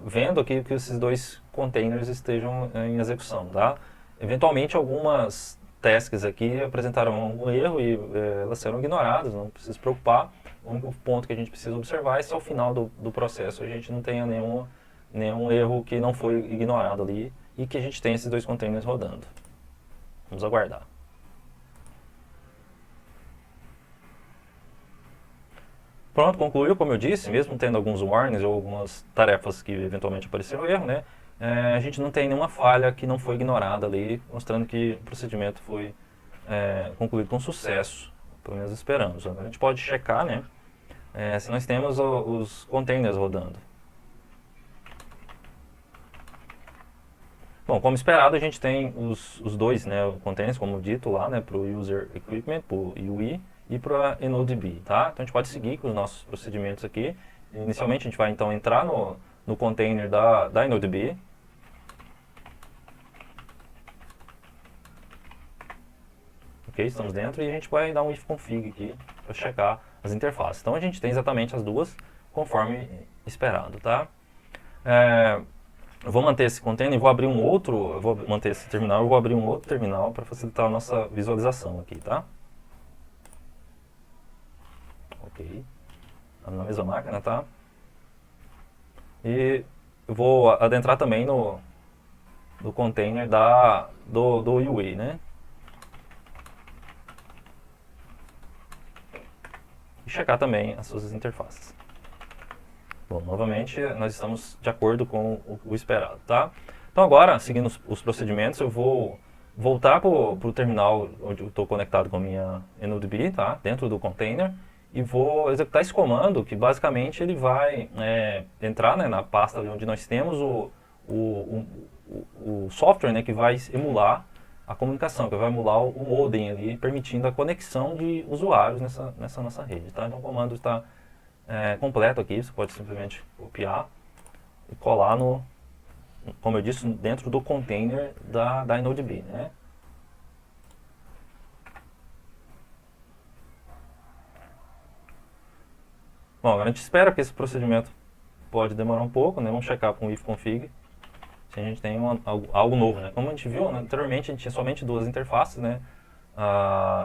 vendo aqui que esses dois containers estejam em execução, tá? Eventualmente algumas tasks aqui apresentaram algum erro e elas serão ignoradas, não precisa se preocupar. O único ponto que a gente precisa observar é se ao final do processo a gente não tenha nenhum erro que não foi ignorado ali e que a gente tenha esses dois containers rodando. Vamos aguardar. Pronto, concluiu, como eu disse, mesmo tendo alguns warnings ou algumas tarefas que eventualmente apareceram erro, né? A gente não tem nenhuma falha que não foi ignorada ali, mostrando que o procedimento foi concluído com sucesso, pelo menos esperamos. Agora a gente pode checar, né? Se nós temos os containers rodando. Bom, como esperado, a gente tem os dois, né, containers, como dito lá, né, para o User Equipment, para o UI, e para a InnoDB, tá? Então a gente pode seguir com os nossos procedimentos aqui. Inicialmente a gente vai então entrar no container da InnoDB. Ok, estamos dentro e a gente vai dar um ifconfig aqui para checar as interfaces. Então a gente tem exatamente as duas conforme esperado, tá? Eu vou manter esse container e vou abrir um outro, eu vou manter esse terminal, eu vou abrir um outro terminal para facilitar a nossa visualização aqui, tá? Ok, na mesma máquina, tá? E eu vou adentrar também no container do UI, né? E checar também as suas interfaces. Bom, novamente, nós estamos de acordo com o esperado, tá? Então agora, seguindo os procedimentos, eu vou voltar para o terminal onde eu estou conectado com a minha InnoDB, tá? Dentro do container, e vou executar esse comando, que basicamente ele vai entrar, né, na pasta onde nós temos o software, né, que vai emular a comunicação, que vai emular o modem ali, permitindo a conexão de usuários nessa nossa rede, tá? Então o comando está completo aqui, você pode simplesmente copiar e colar como eu disse, dentro do container da InnoDB, né? Bom, agora a gente espera que esse procedimento pode demorar um pouco, né? Vamos checar com o ifconfig se a gente tem algo novo, né? Como a gente viu, né, anteriormente a gente tinha somente duas interfaces, né,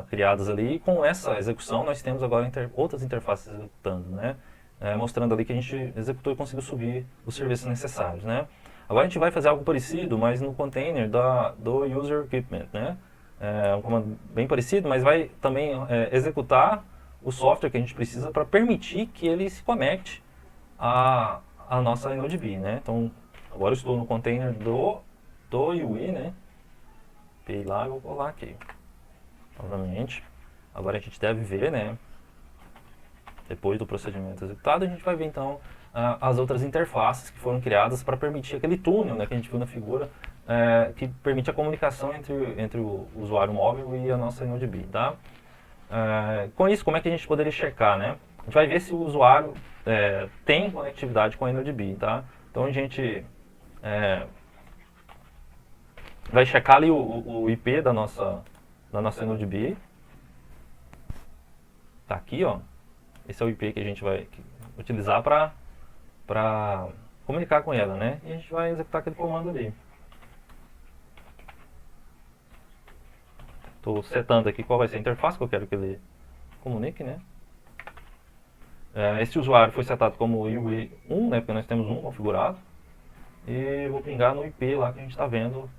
criadas ali, e com essa execução nós temos agora outras interfaces executando, né? Mostrando ali que a gente executou e conseguiu subir os serviços necessários, né? Agora a gente vai fazer algo parecido, mas no container do User Equipment, né? Um comando bem parecido, mas vai também executar o software que a gente precisa para permitir que ele se conecte à nossa InnoDB, né? Então, agora eu estou no container do UI, né? Peguei lá e vou colar aqui. Novamente, agora a gente deve ver, né? Depois do procedimento executado, a gente vai ver então as outras interfaces que foram criadas para permitir aquele túnel, né, que a gente viu na figura, que permite a comunicação entre o usuário móvel e a nossa InnoDB, tá? Com isso, como é que a gente poderia checar, né? A gente vai ver se o usuário tem conectividade com a InnoDB, tá? Então a gente vai checar ali o IP da nossa InnoDB. Tá aqui, ó. Esse é o IP que a gente vai utilizar para comunicar com ela, né? E a gente vai executar aquele comando ali. Estou setando aqui qual vai ser a interface que eu quero que ele comunique, né? Esse usuário foi setado como UI1, né? Porque nós temos um configurado. E vou pingar no IP lá que a gente está vendo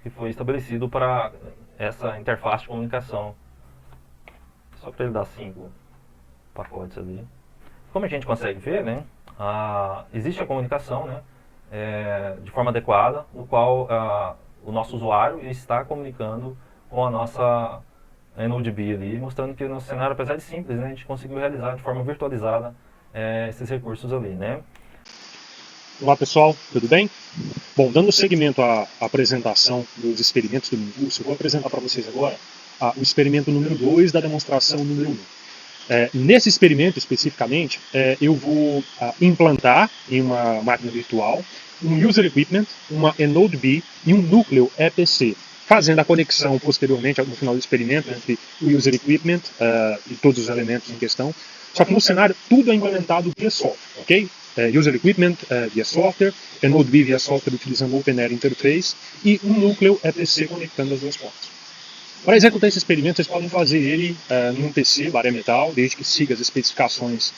que foi estabelecido para essa interface de comunicação. Só para ele dar 5 pacotes ali. Como a gente consegue ver, né, existe a comunicação, né, de forma adequada, no qual o nosso usuário está comunicando com a nossa InnoDB ali, mostrando que o nosso cenário, apesar de simples, né, a gente conseguiu realizar de forma virtualizada esses recursos ali, né. Olá pessoal, tudo bem? Bom, dando seguimento à apresentação dos experimentos do Mingusto, eu vou apresentar para vocês agora o experimento número 2 da demonstração número 1. Nesse experimento especificamente, eu vou implantar em uma máquina virtual um User Equipment, uma InnoDB e um núcleo EPC, fazendo a conexão posteriormente, no final do experimento, entre o User Equipment e todos os elementos em questão. Só que no cenário tudo é implementado via software, ok? User Equipment via software, InnoDB via software utilizando o OpenAir Interface e um núcleo EPC conectando as duas pontas. Para executar esse experimento, vocês podem fazer ele num PC bare metal, desde que siga as especificações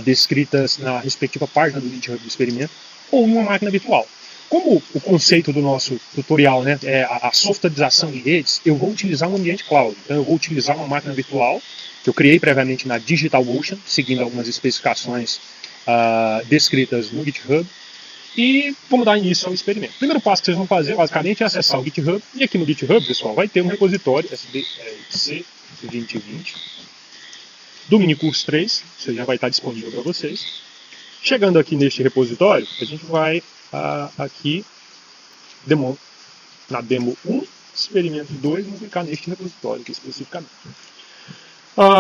descritas na respectiva página do GitHub do experimento, ou em uma máquina virtual. Como o conceito do nosso tutorial, né, é a softwareização de redes, eu vou utilizar um ambiente cloud. Então eu vou utilizar uma máquina virtual que eu criei previamente na DigitalOcean, seguindo algumas especificações descritas no GitHub. E vamos dar início ao experimento. O primeiro passo que vocês vão fazer, basicamente, é acessar o GitHub. E aqui no GitHub, pessoal, vai ter um repositório SDLC 2020 do minicurso 3. Isso já vai estar disponível para vocês. Chegando aqui neste repositório, a gente vai aqui na demo 1, experimento 2, vamos clicar neste repositório aqui especificamente.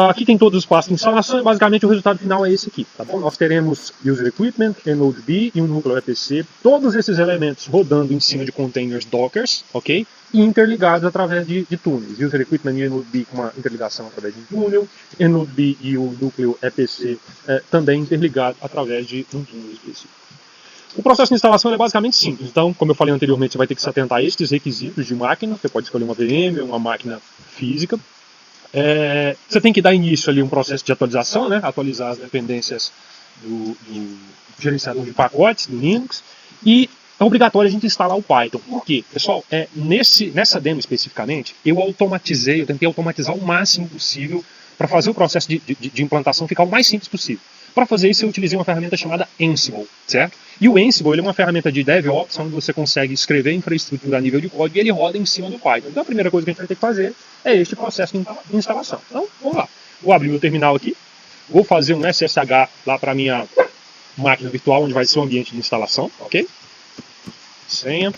Aqui tem todos os passos de instalação e basicamente o resultado final é esse aqui, tá bom? Nós teremos User Equipment, node-B e um núcleo EPC, todos esses elementos rodando em cima de containers Docker, ok? E interligados através de túneis. User Equipment e node-B com uma interligação através de um túnel, node-B e o núcleo EPC também interligado através de um túnel específico. O processo de instalação é basicamente simples, então, como eu falei anteriormente, você vai ter que se atentar a estes requisitos de máquina, você pode escolher uma VM ou uma máquina física. Você tem que dar início ali a um processo de atualização, né? Atualizar as dependências do gerenciador de pacotes, do Linux, e é obrigatório a gente instalar o Python. Por quê? Pessoal, nessa demo especificamente, eu tentei automatizar o máximo possível para fazer o processo de implantação ficar o mais simples possível. Para fazer isso, eu utilizei uma ferramenta chamada Ansible, certo? E o Ansible é uma ferramenta de DevOps, onde você consegue escrever infraestrutura a nível de código e ele roda em cima do Python. Então a primeira coisa que a gente vai ter que fazer é este processo de instalação. Então, vamos lá. Vou abrir o terminal aqui, vou fazer um SSH lá para a minha máquina virtual, onde vai ser o ambiente de instalação, ok? Senha.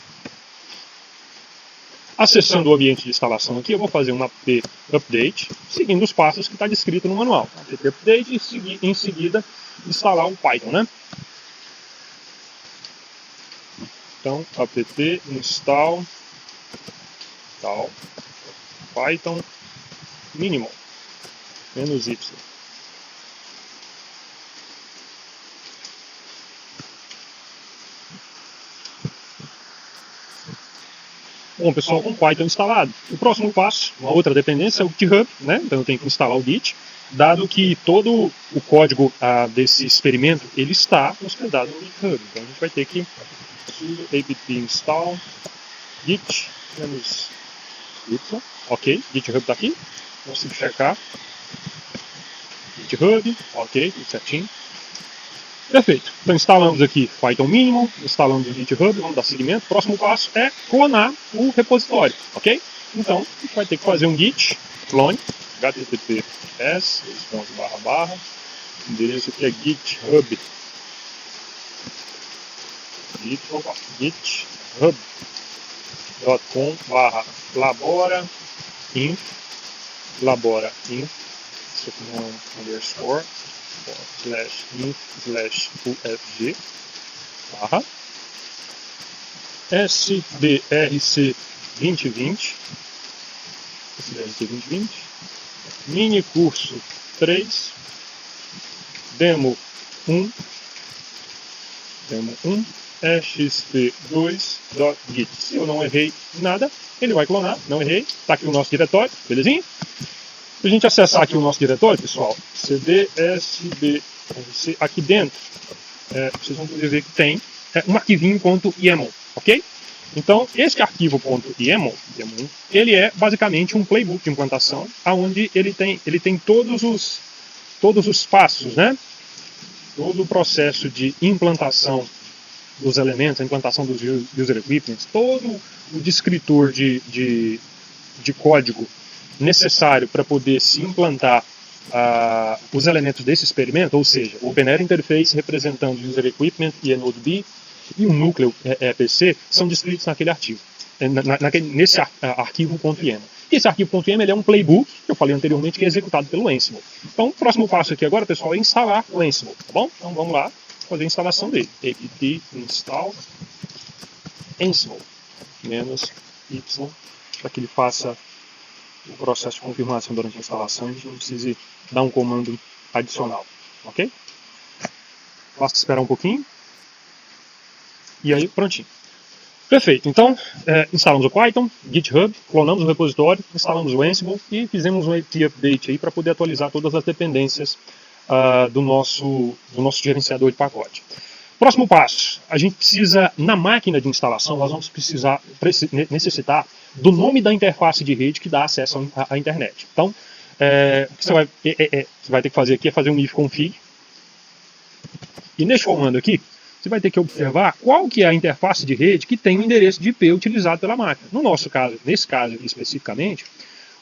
Acessando o ambiente de instalação aqui, eu vou fazer um apt update, seguindo os passos que está descrito no manual. Apt update e em seguida instalar o Python, né? Então, apt install Python minimal -y. Bom, pessoal, com o Python instalado, o próximo passo, uma outra dependência, é o GitHub, né? Então eu tenho que instalar o Git, dado que todo o código desse experimento, ele está hospedado no GitHub. Então a gente vai ter que apt install git -y, ok, GitHub está aqui, consigo checar, GitHub, ok, tudo certinho. Perfeito. Então instalamos aqui Python mínimo, instalamos o GitHub, vamos dar seguimento. Próximo passo é clonar o repositório, ok? Então a gente vai ter que fazer um git clone, https, o endereço aqui é github.com/labora-inf, isso aqui não é um underscore, /inf/ufg sdrc 2020 mini curso 3 demo 1 ext2.git. Se eu não errei nada, ele vai clonar, não errei, está aqui o nosso diretório, belezinha? Para a gente acessar aqui o nosso diretório, pessoal, cdsdrc, aqui dentro, vocês vão poder ver que tem um arquivinho .yaml, ok? Então, esse arquivo .yaml, ele é basicamente um playbook de implantação, onde ele tem todos os passos, né? Todo o processo de implantação dos elementos, a implantação dos user equipments, todo o descritor de código necessário para poder se implantar os elementos desse experimento, ou seja, o OpenAir Interface representando o User Equipment e node-B e o núcleo EPC são descritos naquele arquivo, nesse arquivo .yaml. E esse arquivo .yaml é um playbook, que eu falei anteriormente, que é executado pelo Ansible. Então, o próximo passo aqui agora, pessoal, é instalar o Ansible, tá bom? Então, vamos lá fazer a instalação dele. apt install Ansible -y, para que ele faça o processo de confirmação durante a instalação, a gente não precisa dar um comando adicional, ok? Basta esperar um pouquinho. E aí, prontinho. Perfeito, então, instalamos o Python, GitHub, clonamos o repositório, instalamos o Ansible e fizemos um apt update aí para poder atualizar todas as dependências do nosso gerenciador de pacote. Próximo passo, a gente precisa, na máquina de instalação, nós vamos necessitar do nome da interface de rede que dá acesso à internet. Então, O que você vai ter que fazer aqui é fazer um if config. E neste comando aqui, você vai ter que observar qual que é a interface de rede que tem o endereço de IP utilizado pela máquina. No nosso caso, nesse caso aqui especificamente,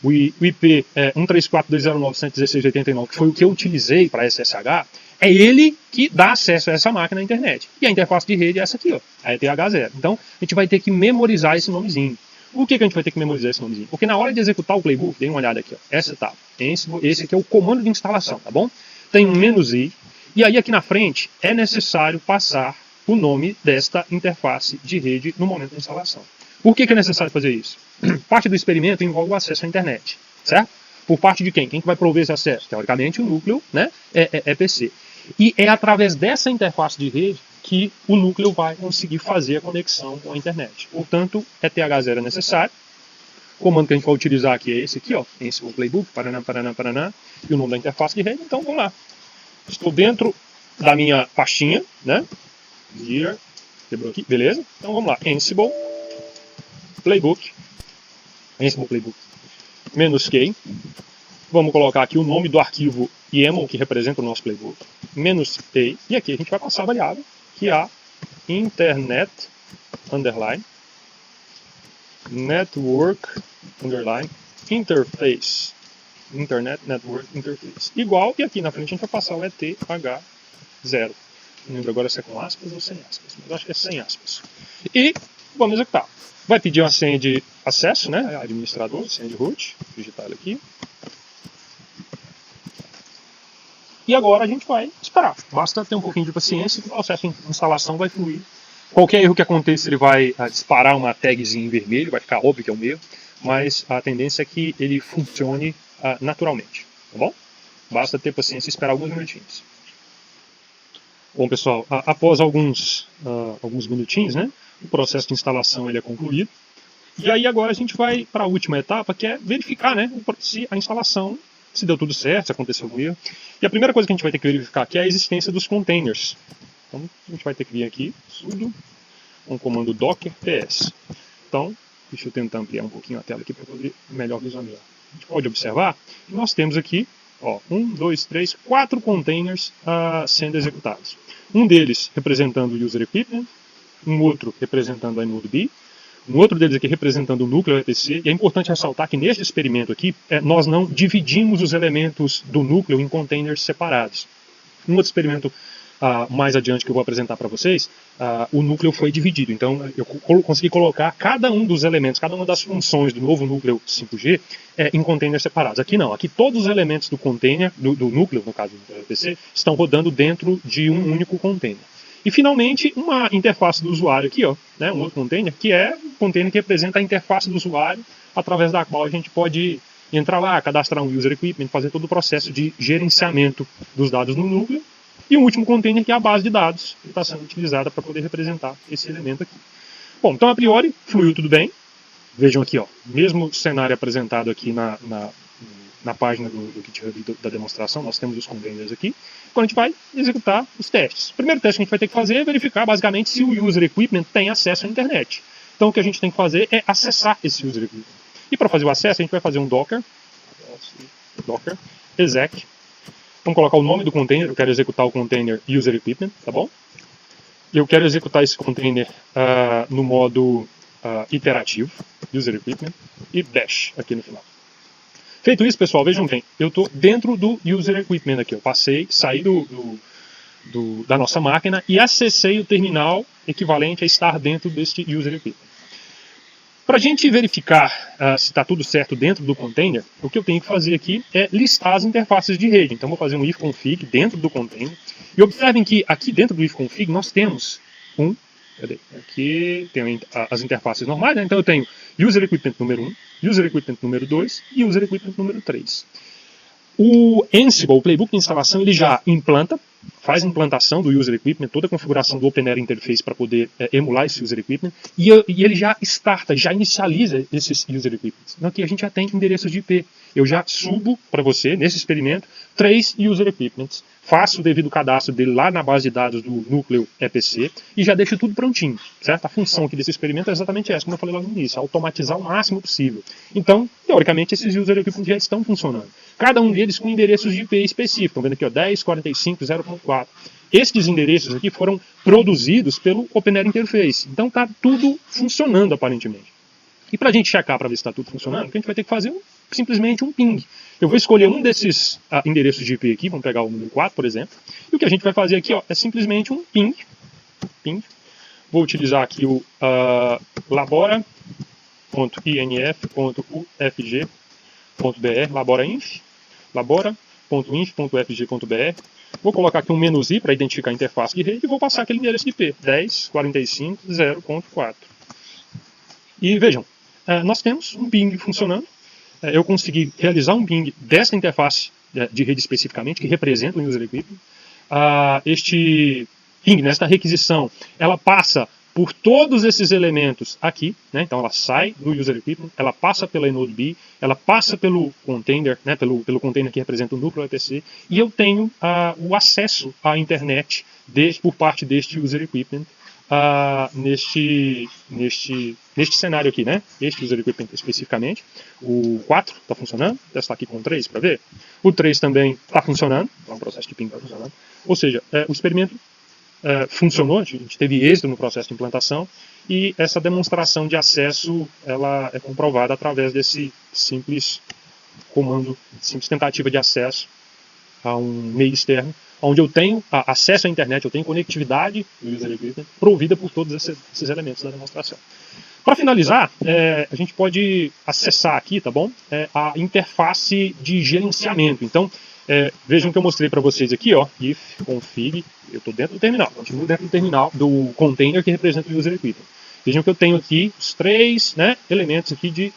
o IP 134.209.116.89, que foi o que eu utilizei para SSH, é ele que dá acesso a essa máquina na internet. E a interface de rede é essa aqui, ó, a ETH0. Então, a gente vai ter que memorizar esse nomezinho. Por que a gente vai ter que memorizar esse nomezinho? Porque na hora de executar o playbook, dê uma olhada aqui, ó, essa etapa. Esse aqui é o comando de instalação, tá bom? Tem um "-i", e aí aqui na frente é necessário passar o nome desta interface de rede no momento da instalação. Por que é necessário fazer isso? Parte do experimento envolve o acesso à internet, certo? Por parte de quem? Quem que vai prover esse acesso? Teoricamente o núcleo, né, é PC. E é através dessa interface de rede que o núcleo vai conseguir fazer a conexão com a internet. Portanto, ETH0 é necessário. O comando que a gente vai utilizar aqui é esse aqui, ó, esse playbook, paraná, paraná, paraná, e o nome da interface de rede. Então, vamos lá. Estou dentro da minha pastinha, né? Here, quebrou aqui, beleza? Então vamos lá. Ansible playbook, -k. Vamos colocar aqui o nome do arquivo YAML que representa o nosso playbook, -a, e aqui a gente vai passar a variável que é a internet underline network underline interface. Internet Network Interface. Igual, e aqui na frente a gente vai passar o ETH0. Não lembro agora se é com aspas ou sem aspas, mas acho que é sem aspas. E vamos executar. Vai pedir uma senha de acesso, né? Administrador, senha de root. Vou digitar ela aqui. E agora a gente vai esperar. Basta ter um pouquinho de paciência e o processo de instalação vai fluir. Qualquer erro que aconteça, ele vai disparar uma tagzinha em vermelho, vai ficar óbvio que é um erro, mas a tendência é que ele funcione naturalmente, tá bom? Basta ter paciência e esperar alguns minutinhos. Bom, pessoal, após alguns minutinhos, né, o processo de instalação ele é concluído. E aí agora a gente vai para a última etapa, que é verificar, né, se a instalação, se deu tudo certo, se aconteceu algum erro. E a primeira coisa que a gente vai ter que verificar aqui é a existência dos containers. Então a gente vai ter que vir aqui, sudo, com o comando docker ps. Então, deixa eu tentar ampliar um pouquinho a tela aqui para poder melhor visualizar. A gente pode observar que nós temos aqui, ó, 1, 2, 3, 4 containers sendo executados. Um deles representando o user equipment, um outro representando a node, um outro deles aqui representando o núcleo EPC. E é importante ressaltar que neste experimento aqui, nós não dividimos os elementos do núcleo em containers separados. Um outro experimento mais adiante que eu vou apresentar para vocês, o núcleo foi dividido. Então eu consegui colocar cada um dos elementos, cada uma das funções do novo núcleo 5G em containers separados. Aqui não, aqui todos os elementos do container, do núcleo, no caso do PC, estão rodando dentro de um único container. E finalmente uma interface do usuário aqui, ó, né, um outro container, que é um container que representa a interface do usuário, através da qual a gente pode entrar lá, cadastrar um user equipment, fazer todo o processo de gerenciamento dos dados no núcleo. E o último container que é a base de dados que está sendo utilizada para poder representar esse elemento aqui. Bom, então a priori fluiu tudo bem. Vejam aqui, ó, mesmo cenário apresentado aqui na página do GitHub da demonstração, nós temos os containers aqui. Agora a gente vai executar os testes. O primeiro teste que a gente vai ter que fazer é verificar basicamente se o user equipment tem acesso à internet. Então o que a gente tem que fazer é acessar esse user equipment. E para fazer o acesso a gente vai fazer um docker exec. Vamos colocar o nome do container, eu quero executar o container user equipment, tá bom? Eu quero executar esse container no modo iterativo, user equipment, e dash aqui no final. Feito isso, pessoal, vejam bem, eu estou dentro do user equipment aqui, eu saí da nossa máquina e acessei o terminal equivalente a estar dentro deste user equipment. Para a gente verificar se está tudo certo dentro do container, o que eu tenho que fazer aqui é listar as interfaces de rede. Então vou fazer um ifconfig dentro do container. E observem que aqui dentro do ifconfig nós temos aqui tem as interfaces normais, né? Então eu tenho user equipment número 1, user equipment número 2 e user equipment número 3. O Ansible, o playbook de instalação, ele já faz a implantação do user equipment, toda a configuração do OpenAir Interface para poder emular esse user equipment, e ele já já inicializa esses user equipments. Então aqui a gente já tem endereços de IP. Eu já subo para você, nesse experimento, 3 user equipments, faço o devido cadastro dele lá na base de dados do núcleo EPC e já deixo tudo prontinho, certo? A função aqui desse experimento é exatamente essa, como eu falei logo no início, automatizar o máximo possível. Então, teoricamente, esses user equipments já estão funcionando. cada um deles com endereços de IP específicos. Estão vendo aqui, ó, 10.45.0.4. Estes endereços aqui foram produzidos pelo OpenAir Interface. Então está tudo funcionando aparentemente. E para a gente checar para ver se está tudo funcionando, o que a gente vai ter que fazer simplesmente um ping. Eu vou escolher um desses endereços de IP aqui, vamos pegar o número 4, por exemplo, e o que a gente vai fazer aqui, ó, é simplesmente um ping. Vou utilizar aqui o labora.inf.ufg.br, labora.inf.ufg.br. Vou colocar aqui um menuzinho para identificar a interface de rede e vou passar aquele endereço de IP, 10.45.0.4. E vejam, nós temos um ping funcionando. Eu consegui realizar um ping desta interface de rede especificamente, que representa o User Equipment. Este ping, nesta requisição, ela passa por todos esses elementos aqui, né? Então ela sai do User Equipment, ela passa pela NodeB, ela passa pelo container, né? pelo container que representa o núcleo EPC, e eu tenho o acesso à internet por parte deste User Equipment neste cenário aqui, né? Este User Equipment especificamente. O 4 está funcionando, vou testar aqui com o 3 para ver. O 3 também está funcionando, então o processo de ping está funcionando. Ou seja, o experimento funcionou, a gente teve êxito no processo de implantação, e essa demonstração de acesso ela é comprovada através desse simples comando, simples tentativa de acesso a um meio externo, onde eu tenho acesso à internet, eu tenho conectividade do User Equipment provida por todos esses elementos da demonstração. Para finalizar, a gente pode acessar aqui, tá bom? A interface de gerenciamento. Então, vejam que eu mostrei para vocês aqui, ó, if config, eu estou dentro do terminal, continuo dentro do terminal do container que representa o User Equipment. Vejam que eu tenho aqui os 3 elementos aqui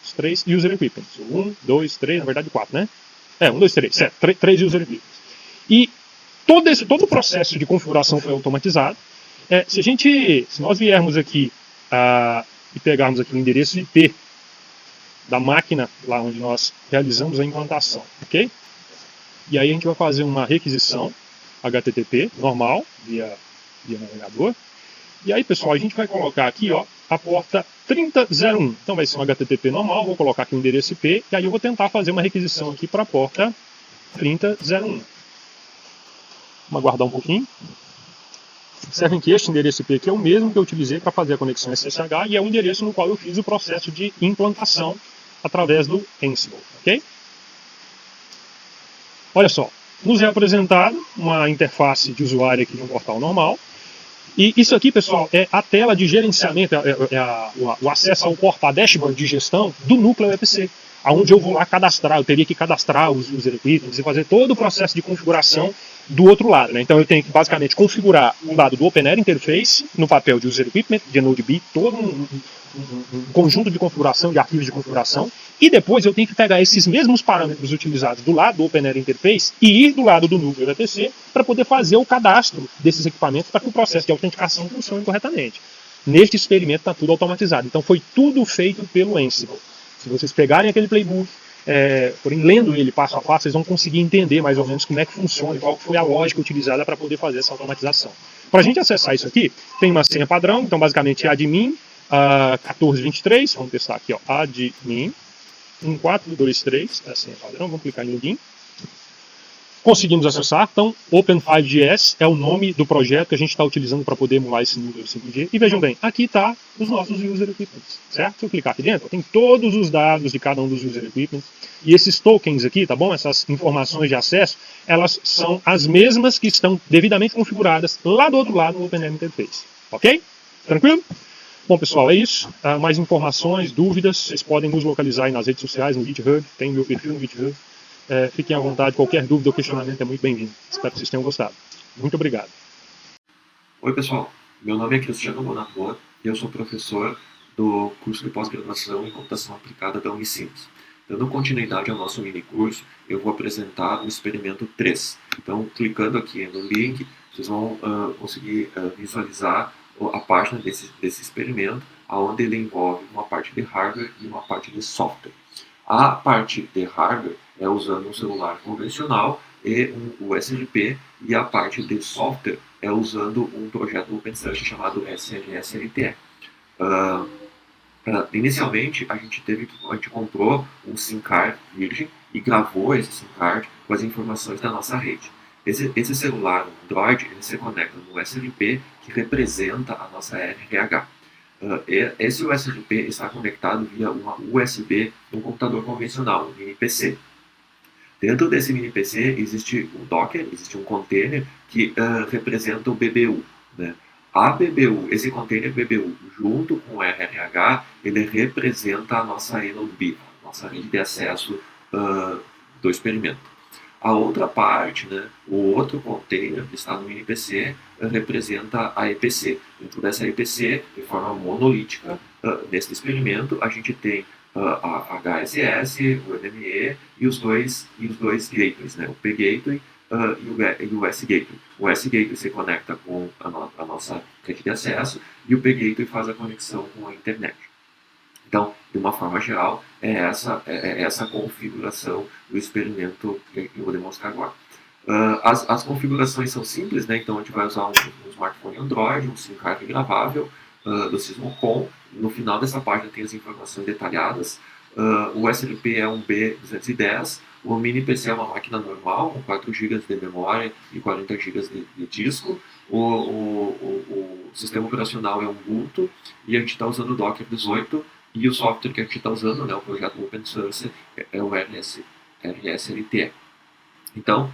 os 3 User Equipments. 1, 2, 3, na verdade 4, né? 1, 2, 3, certo, 3 User Equipments. E todo o processo de configuração foi automatizado. Se nós viermos aqui e pegarmos aqui o endereço IP da máquina lá onde nós realizamos a implantação, ok? E aí a gente vai fazer uma requisição HTTP normal, via navegador. E aí, pessoal, a gente vai colocar aqui, ó, a porta 3001. Então vai ser um HTTP normal, vou colocar aqui o endereço IP, e aí eu vou tentar fazer uma requisição aqui para a porta 3001. Vamos aguardar um pouquinho. Observem que este endereço IP aqui é o mesmo que eu utilizei para fazer a conexão SSH e é o endereço no qual eu fiz o processo de implantação através do Ansible, ok? Olha só, nos é apresentado uma interface de usuário aqui de um portal normal. E isso aqui, pessoal, é a tela de gerenciamento, o acesso ao portal, a dashboard de gestão do núcleo EPC, onde eu vou lá cadastrar, eu teria que cadastrar os User Equipments e fazer todo o processo de configuração do outro lado, né? Então eu tenho que basicamente configurar o lado do OpenAir Interface no papel de User Equipment, de NodeB, todo um conjunto de configuração, de arquivos de configuração, e depois eu tenho que pegar esses mesmos parâmetros utilizados do lado do OpenAir Interface e ir do lado do núcleo EPC para poder fazer o cadastro desses equipamentos para que o processo de autenticação funcione corretamente. Neste experimento está tudo automatizado, então foi tudo feito pelo Ansible. Se vocês pegarem aquele playbook, porém lendo ele passo a passo, vocês vão conseguir entender mais ou menos como é que funciona e qual foi a lógica utilizada para poder fazer essa automatização. Para a gente acessar isso aqui, tem uma senha padrão, então basicamente é admin 1423, vamos testar aqui, ó, admin 1423, é a senha padrão, vamos clicar em login. Conseguimos acessar, então Open5GS é o nome do projeto que a gente está utilizando para poder emular esse núcleo 5G. E vejam bem, aqui está os nossos User Equipments, certo? Se eu clicar aqui dentro, tem todos os dados de cada um dos User Equipments. E esses tokens aqui, tá bom? Essas informações de acesso, elas são as mesmas que estão devidamente configuradas lá do outro lado no OpenAir Interface. Ok? Tranquilo? Bom, pessoal, é isso. Mais informações, dúvidas, vocês podem nos localizar aí nas redes sociais, no GitHub, tem meu perfil no GitHub. Fiquem à vontade, qualquer dúvida ou questionamento é muito bem-vindo. Espero que vocês tenham gostado. Muito obrigado. Oi, pessoal. Meu nome é Cristiano Bonator e eu sou professor do curso de pós-graduação em computação aplicada da Unicinos. Dando continuidade ao nosso mini curso, eu vou apresentar o experimento 3. Então, clicando aqui no link, vocês vão conseguir visualizar a página desse experimento, onde ele envolve uma parte de hardware e uma parte de software. A parte de hardware é usando um celular convencional e um USBP, e a parte de software é usando um projeto OpenSearch chamado SNSLTE. Inicialmente, a gente comprou um SIM card virgem e gravou esse SIM card com as informações da nossa rede. Esse celular, o Android, ele se conecta no USLP, que representa a nossa RRH. Esse USLP está conectado via uma USB no computador convencional, um mini PC. Dentro desse mini PC existe um Docker, existe um container que representa o BBU, né? A BBU, esse container BBU, junto com o RRH, ele representa a nossa eNodeB, nossa rede de acesso do experimento. A outra parte, né, o outro container que está no mini PC, representa a EPC. Dentro dessa EPC, de forma monolítica, nesse experimento, a gente tem a HSS, o NME e os dois gateways, né, o P-Gateway e o S-Gateway. O S-Gateway se conecta com a nossa rede de acesso e o P-Gateway faz a conexão com a internet. Então, de uma forma geral, é essa configuração do experimento que eu vou demonstrar agora. As configurações são simples, né? Então a gente vai usar um smartphone Android, um SIM card gravável do Sysmocom. No final dessa página tem as informações detalhadas. O SLP é um B210. O mini PC é uma máquina normal, com 4 GB de memória e 40 GB de disco. O sistema operacional é um Ubuntu e a gente está usando o Docker 18. E o software que a gente está usando, né, o projeto Open Source, é o RSLTE. Então,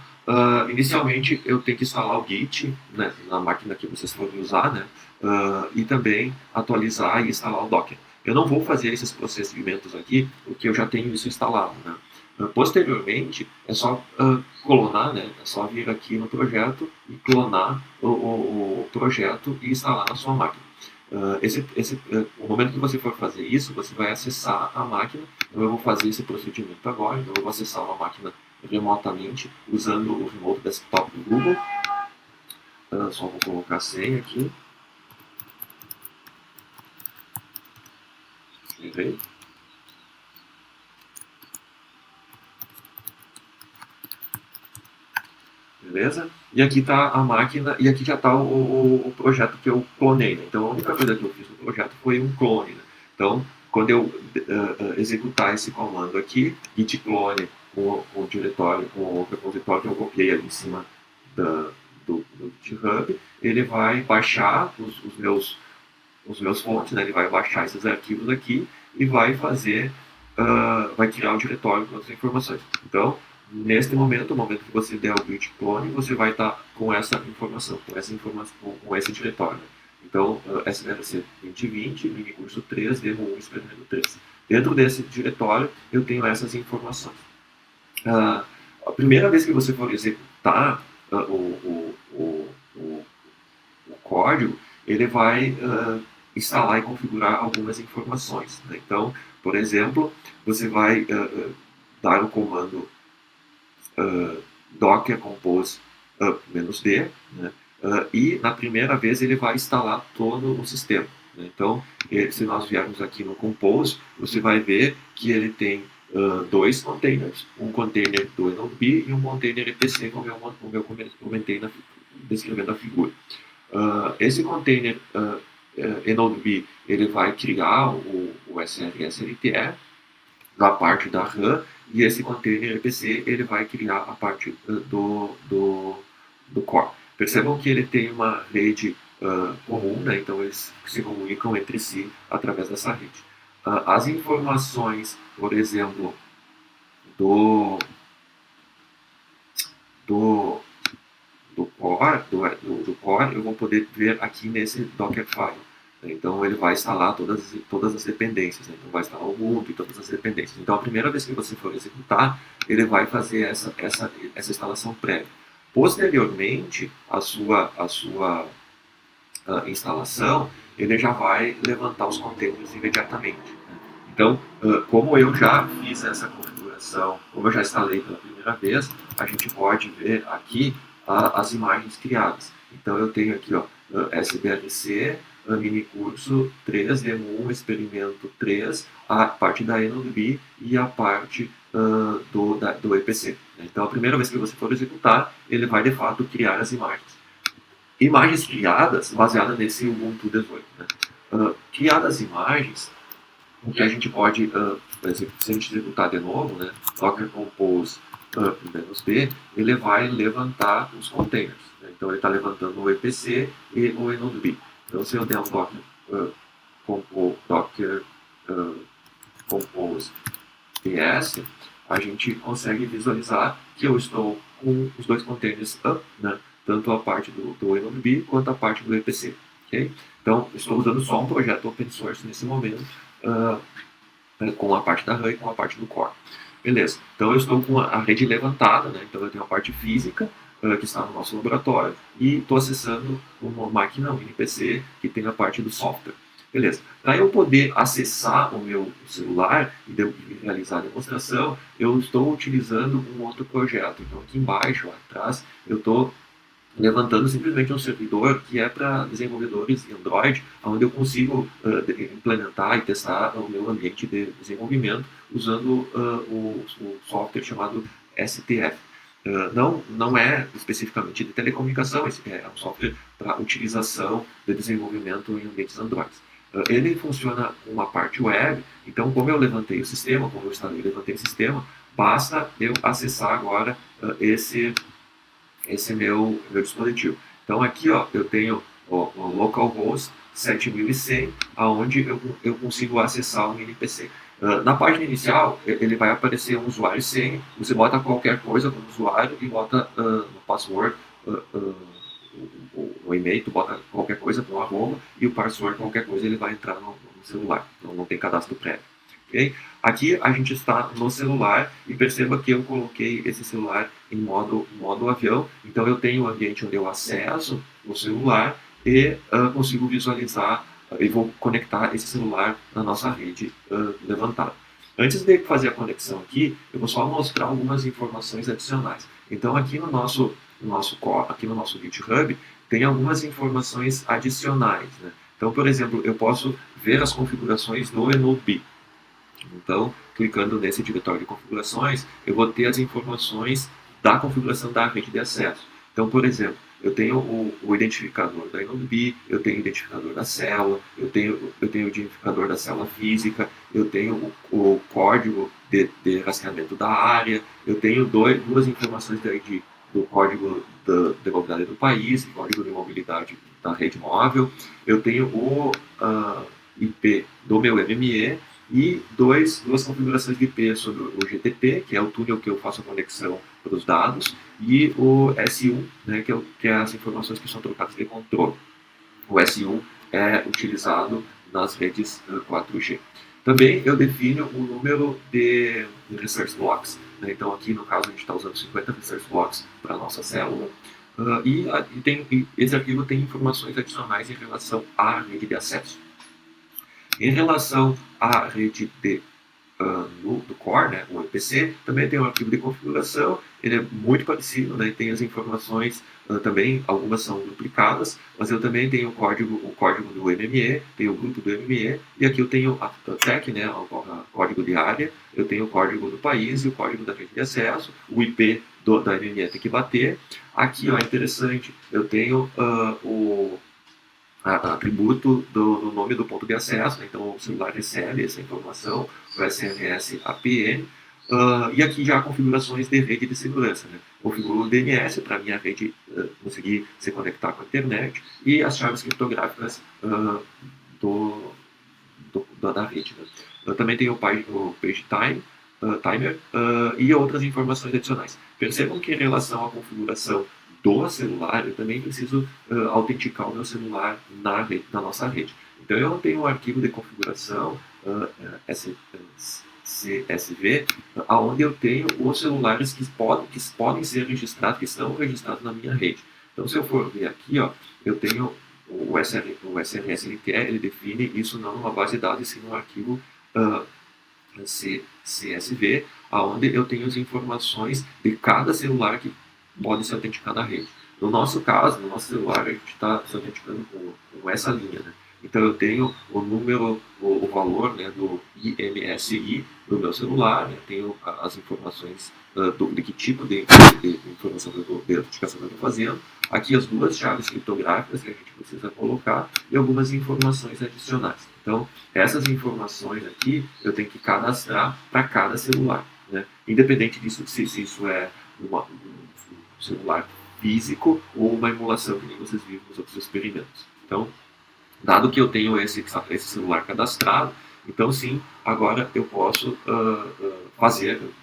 inicialmente eu tenho que instalar o Git, né, na máquina que vocês forem usar, né, e também atualizar e instalar o Docker. Eu não vou fazer esses procedimentos aqui, porque eu já tenho isso instalado, né. Posteriormente, é só clonar, né, é só vir aqui no projeto e clonar o projeto e instalar na sua máquina. O momento que você for fazer isso, você vai acessar a máquina. Então eu vou fazer esse procedimento agora. Então eu vou acessar uma máquina remotamente usando o Remote Desktop do Google. Só vou colocar a senha aqui. Escrever. Beleza? E aqui está a máquina, e aqui já está o projeto que eu clonei, né? Então a única coisa que eu fiz no projeto foi um clone, né? Então, quando eu executar esse comando aqui, git clone com o diretório, com o repositório que eu copiei ali em cima do GitHub, ele vai baixar os meus fontes, né? Ele vai baixar esses arquivos aqui e vai fazer, vai criar o diretório com as informações. Então, neste momento, no momento que você der o git clone, você vai estar com essa informação, com esse diretório. Então, SDLC 2020, minicurso 3, demo 1, experimento 3. Dentro desse diretório, eu tenho essas informações. A primeira vez que você for executar o código, ele vai instalar e configurar algumas informações, né? Então, por exemplo, você vai dar o comando docker compose -d, né? E na primeira vez ele vai instalar todo o sistema, né? Então, se nós viermos aqui no compose, você vai ver que ele tem dois containers, um container do eNodeB e um container EPC, como eu comentei descrevendo a figura. Esse container eNodeB, ele vai criar o SRSLTE da parte da RAM, e esse container EPC ele vai criar a parte do core. Percebam que ele tem uma rede comum, né? Então eles se comunicam entre si através dessa rede. As informações, por exemplo, do core, eu vou poder ver aqui nesse Dockerfile. Então ele vai instalar todas as dependências, né? Então vai instalar o Ubuntu e todas as dependências. Então a primeira vez que você for executar, ele vai fazer essa instalação prévia. Posteriormente, a sua instalação, ele já vai levantar os containers imediatamente, né? Então, como eu já fiz essa configuração, como eu já instalei pela primeira vez, a gente pode ver aqui as imagens criadas. Então eu tenho aqui, ó, SBLC, minicurso 3, demo 1, experimento 3, a parte da eNodeB e a parte do EPC. Então a primeira vez que você for executar, ele vai de fato criar as imagens. Imagens criadas baseadas nesse Ubuntu 18. Né? Criadas imagens, o que a gente pode, por exemplo, se a gente executar de novo, né, docker compose -b, ele vai levantar os containers. Né? Então ele está levantando o EPC e o enodb. Então se eu der um docker compose ps, a gente consegue visualizar que eu estou com os dois containers up, né? Tanto a parte do enodb quanto a parte do EPC. Okay? Então, estou usando só um projeto open source nesse momento, com a parte da RAM e com a parte do core. Beleza, então eu estou com a rede levantada, né? Então eu tenho a parte física, que está no nosso laboratório, e estou acessando uma máquina, um NPC, que tem a parte do software. Beleza, para eu poder acessar o meu celular e realizar a demonstração, eu estou utilizando um outro projeto. Então aqui embaixo, lá atrás, eu estou levantando simplesmente um servidor que é para desenvolvedores de Android, onde eu consigo implementar e testar o meu ambiente de desenvolvimento usando o software chamado STF. Não é especificamente de telecomunicação, esse é um software para utilização de desenvolvimento em ambientes Android. Ele funciona com uma parte web, então como eu levantei o sistema, como eu instalei e levantei o sistema, basta eu acessar agora esse meu dispositivo. Então aqui ó, eu tenho o localhost 7100, aonde eu consigo acessar um NPC. Na página inicial, ele vai aparecer um usuário e senha, você bota qualquer coisa como usuário e bota no password, o e-mail, tu bota qualquer coisa com arroba, e o password, qualquer coisa, ele vai entrar no celular, então não tem cadastro prévio. Okay? Aqui a gente está no celular e perceba que eu coloquei esse celular em modo avião, então eu tenho um ambiente onde eu acesso o celular e consigo visualizar e vou conectar esse celular na nossa rede levantada. Antes de fazer a conexão aqui, eu vou só mostrar algumas informações adicionais. Então aqui no nosso GitHub tem algumas informações adicionais. Né? Então, por exemplo, eu posso ver as configurações do enodb. Então, clicando nesse diretório de configurações, eu vou ter as informações da configuração da rede de acesso. Então, por exemplo, eu tenho o identificador da enodb, eu tenho o identificador da célula, eu tenho o identificador da célula física, eu tenho o código de rastreamento da área, eu tenho duas informações do código de mobilidade do país, código de mobilidade da rede móvel, eu tenho o IP do meu MME, e duas configurações de IP sobre o GTP, que é o túnel que eu faço a conexão para os dados, e o S1, né, que é as informações que são trocadas de controle. O S1 é utilizado nas redes 4G. Também eu defino o número de resource blocks. Né? Então aqui no caso a gente está usando 50 resource blocks para a nossa célula. E esse arquivo tem informações adicionais em relação à rede de acesso. Em relação à rede do core, né, o EPC, também tem um arquivo de configuração, ele é muito parecido, né, tem as informações também, algumas são duplicadas, mas eu também tenho o código do MME, tenho o grupo do MME, e aqui eu tenho a tag, né, o código de área, eu tenho o código do país e o código da rede de acesso, o IP da MME tem que bater. Aqui, ó, é interessante, eu tenho o atributo do nome do ponto de acesso, né? Então o celular recebe essa informação, o SMS APN, e aqui já há configurações de rede de segurança. Né? Configuro o DNS para minha rede conseguir se conectar com a internet e as chaves criptográficas da rede. Né? Eu também tenho o page timer e outras informações adicionais. Percebam que em relação à configuração do celular, eu também preciso autenticar o meu celular na nossa rede. Então eu tenho um arquivo de configuração CSV, onde eu tenho os celulares que podem ser registrados, que estão registrados na minha rede. Então se eu for ver aqui, ó, eu tenho o SRS-LTE, ele define isso não numa base de dados, e sim num arquivo CSV, onde eu tenho as informações de cada celular que pode se autenticar na rede. No nosso caso, no nosso celular, a gente está se autenticando com essa linha. Né? Então eu tenho o número, o valor, né, do IMSI do meu celular, né, tenho as informações de que tipo de informação de autenticação eu estou fazendo. Aqui as duas chaves criptográficas que a gente precisa colocar e algumas informações adicionais. Então, essas informações aqui eu tenho que cadastrar para cada celular, né? Independente disso, se isso é um celular físico ou uma emulação que nem vocês viram nos outros experimentos. Então, dado que eu tenho esse celular cadastrado, então sim, agora eu posso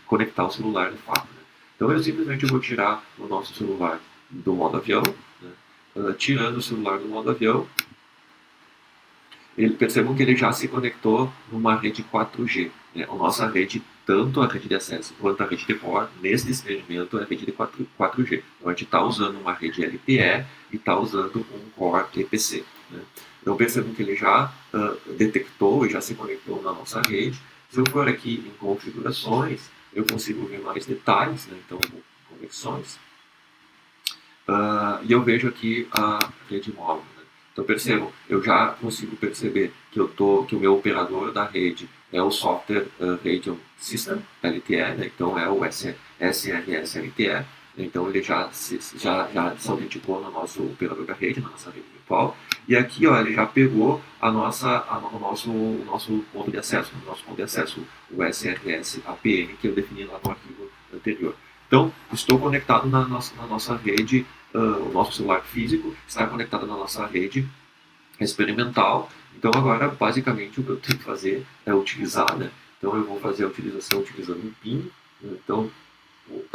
conectar o celular de fato. Né? Então eu simplesmente vou tirar o nosso celular do modo avião, né? Tirando o celular do modo avião, percebam que ele já se conectou numa rede 4G. Né? A nossa rede, tanto a rede de acesso quanto a rede de core, nesse experimento é a rede de 4G. Então a gente está usando uma rede LTE e está usando um core EPC. Né? Então percebam que ele já detectou e já se conectou na nossa rede. Se eu for aqui em configurações, eu consigo ver mais detalhes, né? Então conexões. E eu vejo aqui a rede móvel. Né? Então percebam, eu já consigo perceber que o meu operador da rede é o Software Radio System, LTE, né? Então é o SMS LTE. Então ele já se autenticou no nosso operador da rede, na nossa rede virtual. E aqui ó, ele já pegou o nosso ponto de acesso, o SRS APN, que eu defini lá no arquivo anterior. Então, estou conectado na nossa rede, o nosso celular físico está conectado na nossa rede experimental. Então, agora, basicamente, o que eu tenho que fazer é utilizar, né? Então, eu vou fazer a utilização utilizando um PIN. Então,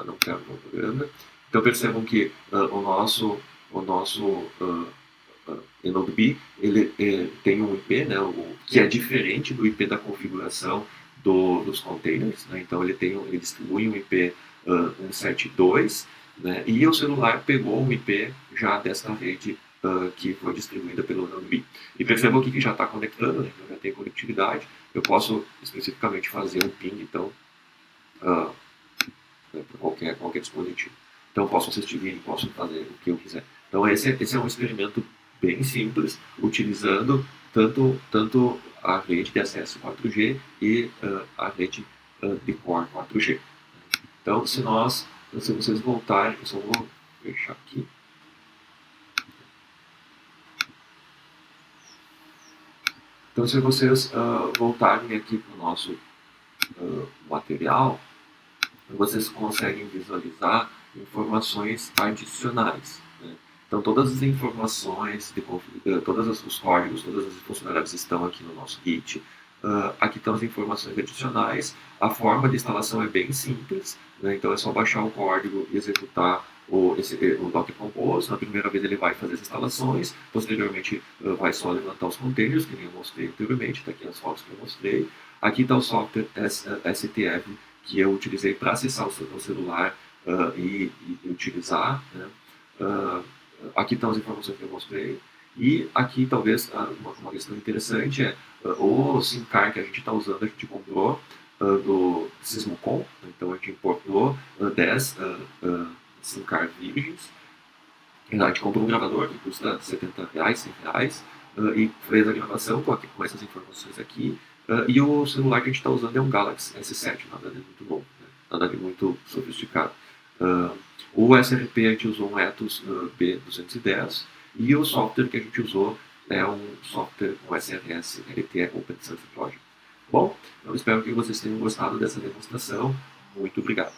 não quero uma propaganda. Então, percebam que o nosso node ele tem um IP, né, que é diferente do IP da configuração dos containers. Né? Então, ele distribui um IP 172, né? E o celular pegou o IP já dessa rede que foi distribuída pelo node. E percebam aqui que já está conectando, né? Então já tem conectividade. Eu posso especificamente fazer um ping, então, para qualquer dispositivo. Então, eu posso assistir vídeo, posso fazer o que eu quiser. Então, esse é um experimento bem simples, utilizando tanto a rede de acesso 4G e a rede de core 4G. Então, se vocês voltarem, eu só vou fechar aqui. Então, se vocês voltarem aqui para o nosso material, vocês conseguem visualizar informações adicionais. Né? Então, todas as informações, todos os códigos, todas as funcionalidades estão aqui no nosso Git. Aqui estão as informações adicionais. A forma de instalação é bem simples, né? Então é só baixar o código e executar o Docker Compose. Na primeira vez ele vai fazer as instalações, posteriormente vai só levantar os containers, que nem eu mostrei anteriormente, está aqui as fotos que eu mostrei. Aqui está o software STF, que eu utilizei para acessar o celular e utilizar. Né? Aqui estão as informações que eu mostrei. E aqui talvez uma questão interessante é o SIM card que a gente está usando, a gente comprou do Sysmocom. Então a gente importou 10 SIM card virgens. A gente comprou um gravador que custa R$70, R$100, e fez a gravação com essas informações aqui. E o celular que a gente está usando é um Galaxy S7, nada de muito bom, né? Nada de muito sofisticado. O SRP a gente usou um Ethos B210 e o software que a gente usou é um software com SRS LTE Open Source Project. Bom, eu espero que vocês tenham gostado dessa demonstração. Muito obrigado.